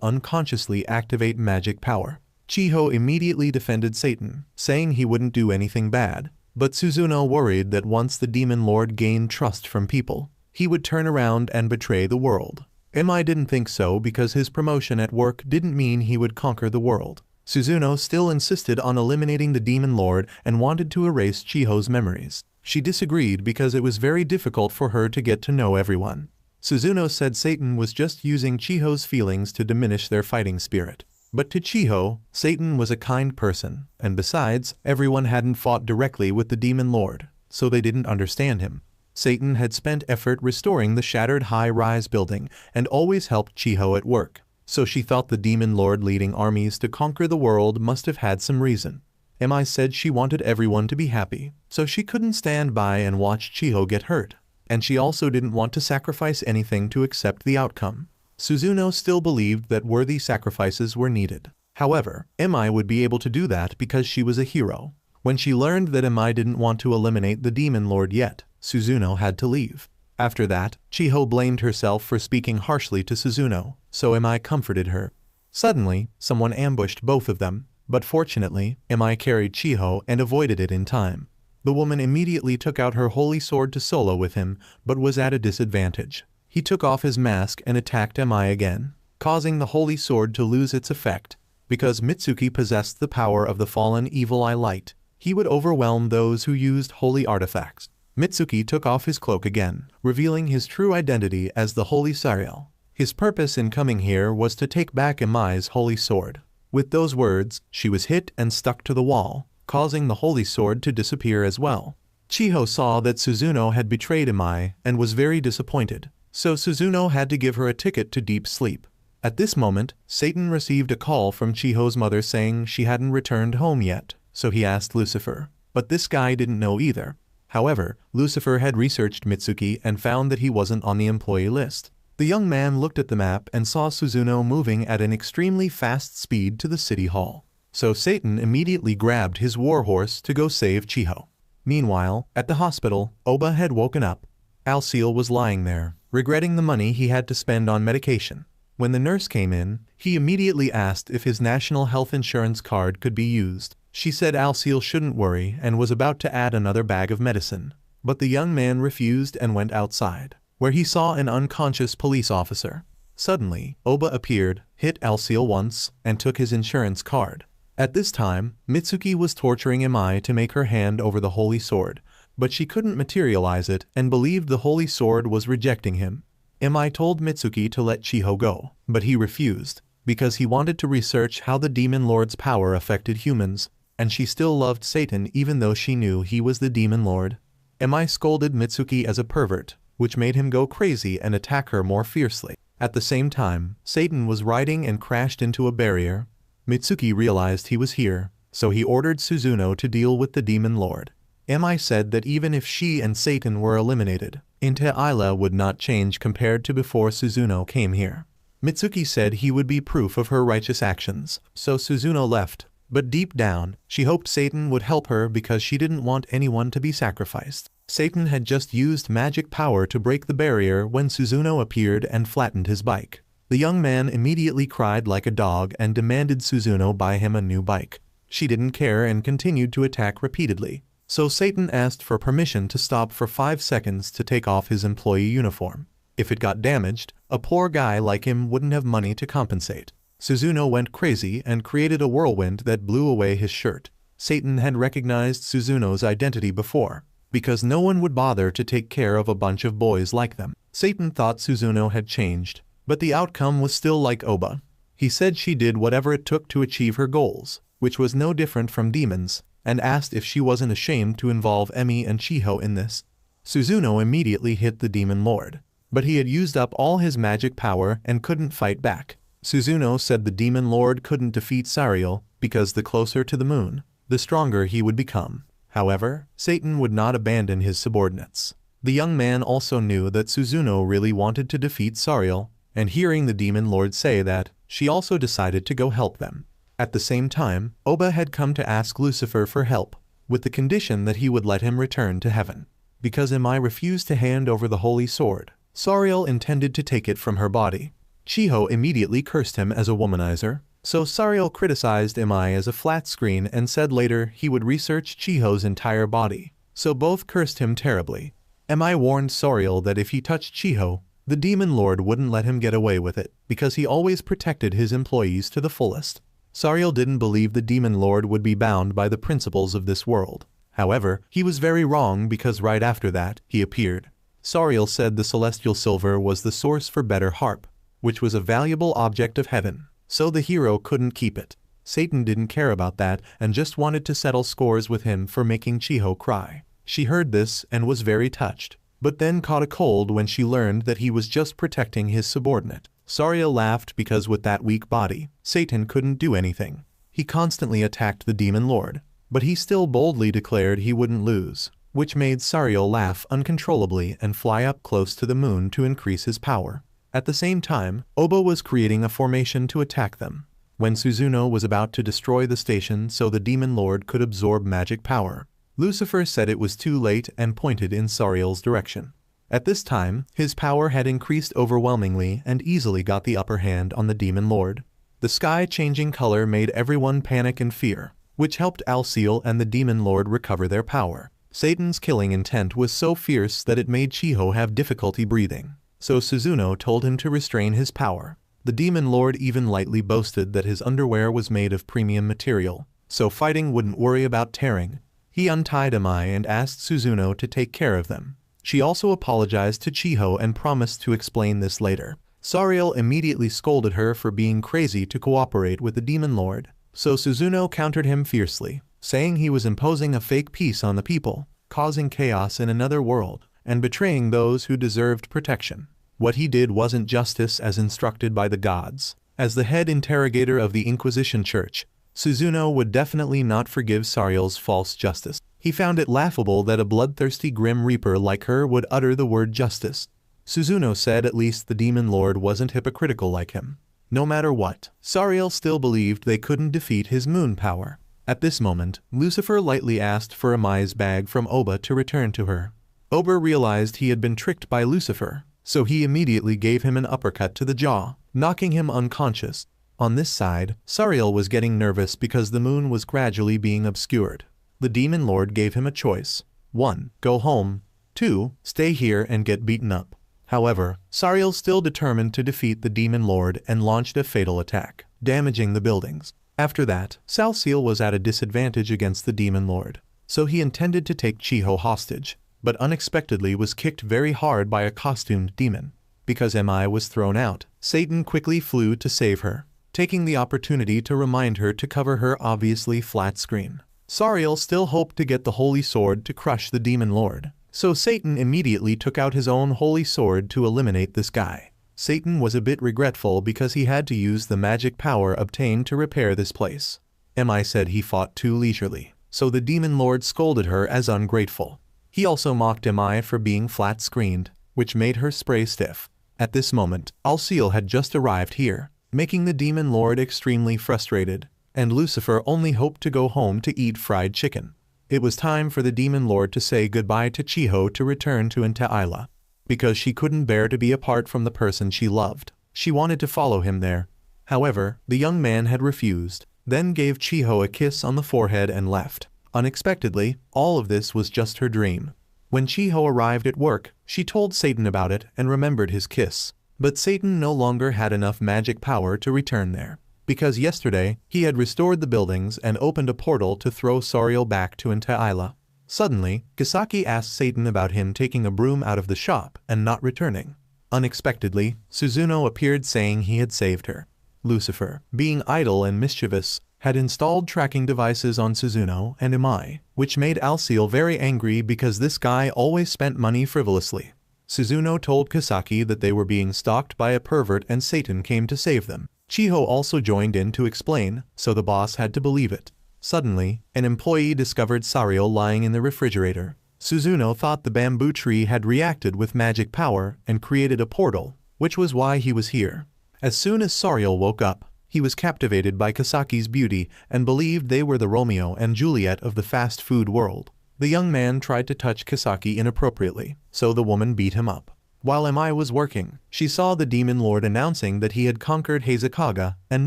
unconsciously activate magic power. Chiho immediately defended Satan, saying he wouldn't do anything bad, but Suzuno worried that once the Demon Lord gained trust from people, he would turn around and betray the world. Emai didn't think so because his promotion at work didn't mean he would conquer the world. Suzuno still insisted on eliminating the Demon Lord and wanted to erase Chiho's memories. She disagreed because it was very difficult for her to get to know everyone. Suzuno said Satan was just using Chiho's feelings to diminish their fighting spirit. But to Chiho, Satan was a kind person, and besides, everyone hadn't fought directly with the Demon Lord, so they didn't understand him. Satan had spent effort restoring the shattered high-rise building and always helped Chiho at work. So she thought the Demon Lord leading armies to conquer the world must have had some reason. Emai said she wanted everyone to be happy, so she couldn't stand by and watch Chiho get hurt. And she also didn't want to sacrifice anything to accept the outcome. Suzuno still believed that worthy sacrifices were needed. However, Emai would be able to do that because she was a hero. When she learned that Emai didn't want to eliminate the Demon Lord yet, Suzuno had to leave. After that, Chiho blamed herself for speaking harshly to Suzuno, so Emai comforted her. Suddenly, someone ambushed both of them, but fortunately, Emai carried Chiho and avoided it in time. The woman immediately took out her holy sword to solo with him, but was at a disadvantage. He took off his mask and attacked Emai again, causing the holy sword to lose its effect. Because Mitsuki possessed the power of the fallen evil eye light, he would overwhelm those who used holy artifacts. Mitsuki took off his cloak again, revealing his true identity as the Holy Sariel. His purpose in coming here was to take back Emai's holy sword. With those words, she was hit and stuck to the wall, causing the holy sword to disappear as well. Chiho saw that Suzuno had betrayed Emai and was very disappointed, so Suzuno had to give her a ticket to deep sleep. At this moment, Satan received a call from Chiho's mother saying she hadn't returned home yet, so he asked Lucifer. But this guy didn't know either. However, Lucifer had researched Mitsuki and found that he wasn't on the employee list. The young man looked at the map and saw Suzuno moving at an extremely fast speed to the city hall. So Satan immediately grabbed his warhorse to go save Chiho. Meanwhile, at the hospital, Oba had woken up. Alciel was lying there, regretting the money he had to spend on medication. When the nurse came in, he immediately asked if his national health insurance card could be used. She said Alciel shouldn't worry and was about to add another bag of medicine. But the young man refused and went outside, where he saw an unconscious police officer. Suddenly, Oba appeared, hit Alciel once, and took his insurance card. At this time, Mitsuki was torturing Imai to make her hand over the holy sword, but she couldn't materialize it and believed the holy sword was rejecting him. Imai told Mitsuki to let Chiho go, but he refused, because he wanted to research how the Demon Lord's power affected humans, and she still loved Satan even though she knew he was the Demon Lord. Imai scolded Mitsuki as a pervert, which made him go crazy and attack her more fiercely. At the same time, Satan was riding and crashed into a barrier. Mitsuki realized he was here, so he ordered Suzuno to deal with the Demon Lord. Imai said that even if she and Satan were eliminated, Inte-Ila would not change compared to before Suzuno came here. Mitsuki said he would be proof of her righteous actions, so Suzuno left, but deep down, she hoped Satan would help her because she didn't want anyone to be sacrificed. Satan had just used magic power to break the barrier when Suzuno appeared and flattened his bike. The young man immediately cried like a dog and demanded Suzuno buy him a new bike. She didn't care and continued to attack repeatedly. So Satan asked for permission to stop for 5 seconds to take off his employee uniform. If it got damaged, a poor guy like him wouldn't have money to compensate. Suzuno went crazy and created a whirlwind that blew away his shirt. Satan had recognized Suzuno's identity before, because no one would bother to take care of a bunch of boys like them. Satan thought Suzuno had changed, but the outcome was still like Oba. He said she did whatever it took to achieve her goals, which was no different from demons, and asked if she wasn't ashamed to involve Emi and Chiho in this. Suzuno immediately hit the Demon Lord, but he had used up all his magic power and couldn't fight back. Suzuno said the Demon Lord couldn't defeat Sariel because the closer to the moon, the stronger he would become. However, Satan would not abandon his subordinates. The young man also knew that Suzuno really wanted to defeat Sariel, and hearing the Demon Lord say that, she also decided to go help them. At the same time, Oba had come to ask Lucifer for help, with the condition that he would let him return to heaven. Because Imai refused to hand over the holy sword, Sariel intended to take it from her body. Chiho immediately cursed him as a womanizer, so Sariel criticized Imai as a flat screen and said later he would research Chiho's entire body, so both cursed him terribly. Imai warned Sariel that if he touched Chiho, the Demon Lord wouldn't let him get away with it, because he always protected his employees to the fullest. Sariel didn't believe the Demon Lord would be bound by the principles of this world. However, he was very wrong because right after that, he appeared. Sariel said the celestial silver was the source for better harp, which was a valuable object of heaven, so the hero couldn't keep it. Satan didn't care about that and just wanted to settle scores with him for making Chiho cry. She heard this and was very touched, but then caught a cold when she learned that he was just protecting his subordinate. Sariel laughed because with that weak body, Satan couldn't do anything. He constantly attacked the Demon Lord, but he still boldly declared he wouldn't lose, which made Sariel laugh uncontrollably and fly up close to the moon to increase his power. At the same time, Oba was creating a formation to attack them. When Suzuno was about to destroy the station so the Demon Lord could absorb magic power, Lucifer said it was too late and pointed in Sariel's direction. At this time, his power had increased overwhelmingly and easily got the upper hand on the Demon Lord. The sky changing color made everyone panic and fear, which helped Alciel and the Demon Lord recover their power. Satan's killing intent was so fierce that it made Chiho have difficulty breathing, so Suzuno told him to restrain his power. The Demon Lord even lightly boasted that his underwear was made of premium material, so fighting wouldn't worry about tearing. He untied Imai and asked Suzuno to take care of them. She also apologized to Chiho and promised to explain this later. Sariel immediately scolded her for being crazy to cooperate with the Demon Lord, so Suzuno countered him fiercely, saying he was imposing a fake peace on the people, causing chaos in another world, and betraying those who deserved protection. What he did wasn't justice as instructed by the gods. As the head interrogator of the Inquisition Church, Suzuno would definitely not forgive Sariel's false justice. He found it laughable that a bloodthirsty Grim Reaper like her would utter the word justice. Suzuno said at least the Demon Lord wasn't hypocritical like him. No matter what, Sariel still believed they couldn't defeat his moon power. At this moment, Lucifer lightly asked for Amai's bag from Oba to return to her. Oba realized he had been tricked by Lucifer, so he immediately gave him an uppercut to the jaw, knocking him unconscious. On this side, Sariel was getting nervous because the moon was gradually being obscured. The Demon Lord gave him a choice. 1. Go home. 2. Stay here and get beaten up. However, Sariel still determined to defeat the Demon Lord and launched a fatal attack, damaging the buildings. After that, Salciel was at a disadvantage against the Demon Lord, so he intended to take Chiho hostage, but unexpectedly was kicked very hard by a costumed demon. Because Mi was thrown out, Satan quickly flew to save her, taking the opportunity to remind her to cover her obviously flat screen. Sariel still hoped to get the Holy Sword to crush the Demon Lord, so Satan immediately took out his own Holy Sword to eliminate this guy. Satan was a bit regretful because he had to use the magic power obtained to repair this place. Mi said he fought too leisurely, so the Demon Lord scolded her as ungrateful. He also mocked Mi for being flat-screened, which made her spray stiff. At this moment, Alciel had just arrived here, making the Demon Lord extremely frustrated, and Lucifer only hoped to go home to eat fried chicken. It was time for the Demon Lord to say goodbye to Chiho to return to Intaila. Because she couldn't bear to be apart from the person she loved, she wanted to follow him there. However, the young man had refused, then gave Chiho a kiss on the forehead and left. Unexpectedly, all of this was just her dream. When Chiho arrived at work, she told Satan about it and remembered his kiss. But Satan no longer had enough magic power to return there, because yesterday he had restored the buildings and opened a portal to throw Sariel back to Intaila. Suddenly, Kisaki asked Satan about him taking a broom out of the shop and not returning. Unexpectedly, Suzuno appeared saying he had saved her. Lucifer, being idle and mischievous, had installed tracking devices on Suzuno and Mi, which made Alciel very angry because this guy always spent money frivolously. Suzuno told Kisaki that they were being stalked by a pervert and Satan came to save them. Chiho also joined in to explain, so the boss had to believe it. Suddenly, an employee discovered Sariel lying in the refrigerator. Suzuno thought the bamboo tree had reacted with magic power and created a portal, which was why he was here. As soon as Sariel woke up, he was captivated by Kisaki's beauty and believed they were the Romeo and Juliet of the fast food world. The young man tried to touch Kisaki inappropriately, so the woman beat him up. While Mi was working, she saw the Demon Lord announcing that he had conquered Hazakaga and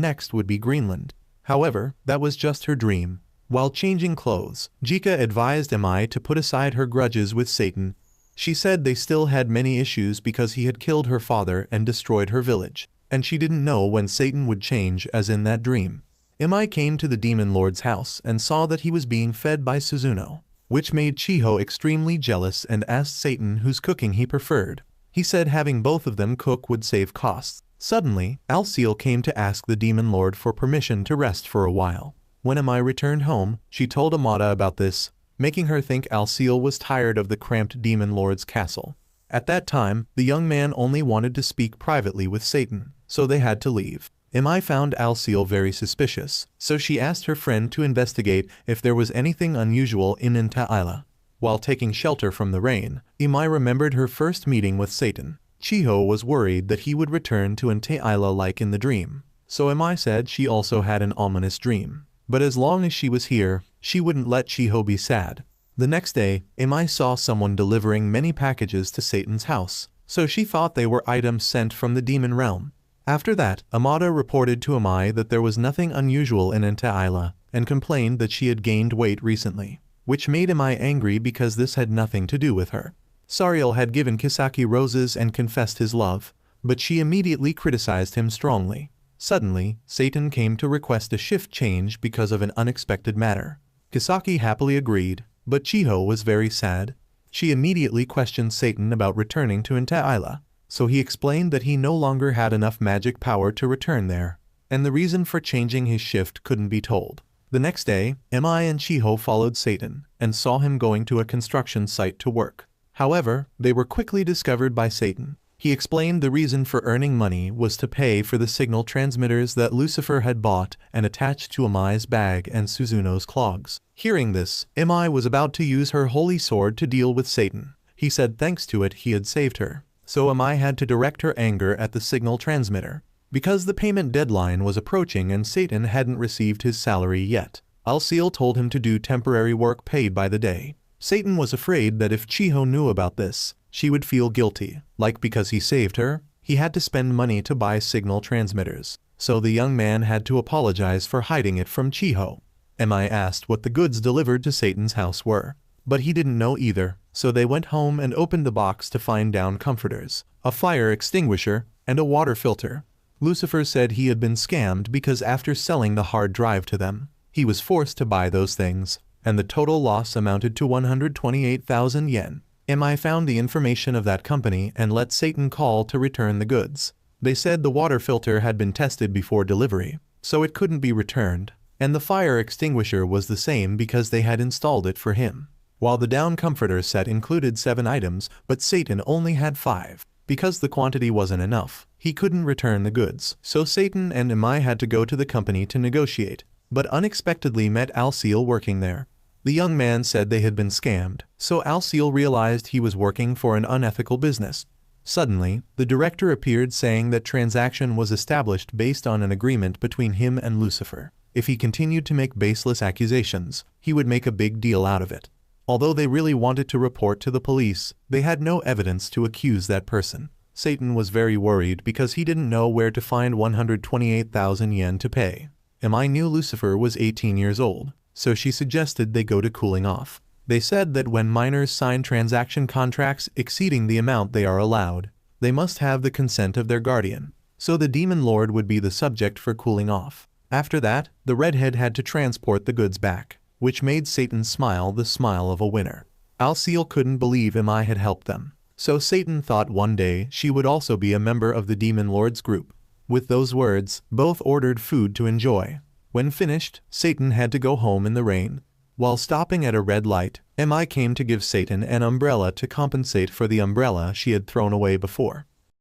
next would be Greenland. However, that was just her dream. While changing clothes, Jika advised Mi to put aside her grudges with Satan. She said they still had many issues because he had killed her father and destroyed her village, and she didn't know when Satan would change as in that dream. Mi came to the Demon Lord's house and saw that he was being fed by Suzuno, which made Chiho extremely jealous and asked Satan whose cooking he preferred. He said having both of them cook would save costs. Suddenly, Alciel came to ask the Demon Lord for permission to rest for a while. When Mi returned home, she told Amada about this, making her think Alciel was tired of the cramped Demon Lord's castle. At that time, the young man only wanted to speak privately with Satan, so they had to leave. Mi found Alciel very suspicious, so she asked her friend to investigate if there was anything unusual in Intaila. While taking shelter from the rain, Mi remembered her first meeting with Satan. Chiho was worried that he would return to Intaila like in the dream, so Mi said she also had an ominous dream. But as long as she was here, she wouldn't let Chiho be sad. The next day, Mi saw someone delivering many packages to Satan's house, so she thought they were items sent from the demon realm. After that, Amada reported to Mi that there was nothing unusual in Intaila and complained that she had gained weight recently, which made Mi angry because this had nothing to do with her. Sariel had given Kisaki roses and confessed his love, but she immediately criticized him strongly. Suddenly, Satan came to request a shift change because of an unexpected matter. Kisaki happily agreed, but Chiho was very sad. She immediately questioned Satan about returning to Intaila, so he explained that he no longer had enough magic power to return there, and the reason for changing his shift couldn't be told. The next day, Mi and Chiho followed Satan and saw him going to a construction site to work. However, they were quickly discovered by Satan. He explained the reason for earning money was to pay for the signal transmitters that Lucifer had bought and attached to Amai's bag and Suzuno's clogs. Hearing this, Amai was about to use her holy sword to deal with Satan. He said thanks to it he had saved her. So Amai had to direct her anger at the signal transmitter. Because the payment deadline was approaching and Satan hadn't received his salary yet, Alciel told him to do temporary work paid by the day. Satan was afraid that if Chiho knew about this, she would feel guilty. Like because he saved her, he had to spend money to buy signal transmitters. So the young man had to apologize for hiding it from Chiho. Amai asked what the goods delivered to Satan's house were. But he didn't know either, so they went home and opened the box to find down comforters, a fire extinguisher, and a water filter. Lucifer said he had been scammed because after selling the hard drive to them, he was forced to buy those things, and the total loss amounted to 128,000 yen. Amai found the information of that company and let Satan call to return the goods. They said the water filter had been tested before delivery, so it couldn't be returned, and the fire extinguisher was the same because they had installed it for him. While the down comforter set included 7 items, but Satan only had 5. Because the quantity wasn't enough, he couldn't return the goods, so Satan and Amai had to go to the company to negotiate, but unexpectedly met Alciel working there. The young man said they had been scammed, so Alciel realized he was working for an unethical business. Suddenly, the director appeared saying that transaction was established based on an agreement between him and Lucifer. If he continued to make baseless accusations, he would make a big deal out of it. Although they really wanted to report to the police, they had no evidence to accuse that person. Satan was very worried because he didn't know where to find 128,000 yen to pay. Amai knew Lucifer was 18 years old, so she suggested they go to cooling off. They said that when minors sign transaction contracts exceeding the amount they are allowed, they must have the consent of their guardian, so the demon lord would be the subject for cooling off. After that, the redhead had to transport the goods back, which made Satan smile the smile of a winner. Alciel couldn't believe Amai had helped them, so Satan thought one day she would also be a member of the demon lord's group. With those words, both ordered food to enjoy. When finished, Satan had to go home in the rain. While stopping at a red light, Amai came to give Satan an umbrella to compensate for the umbrella she had thrown away before.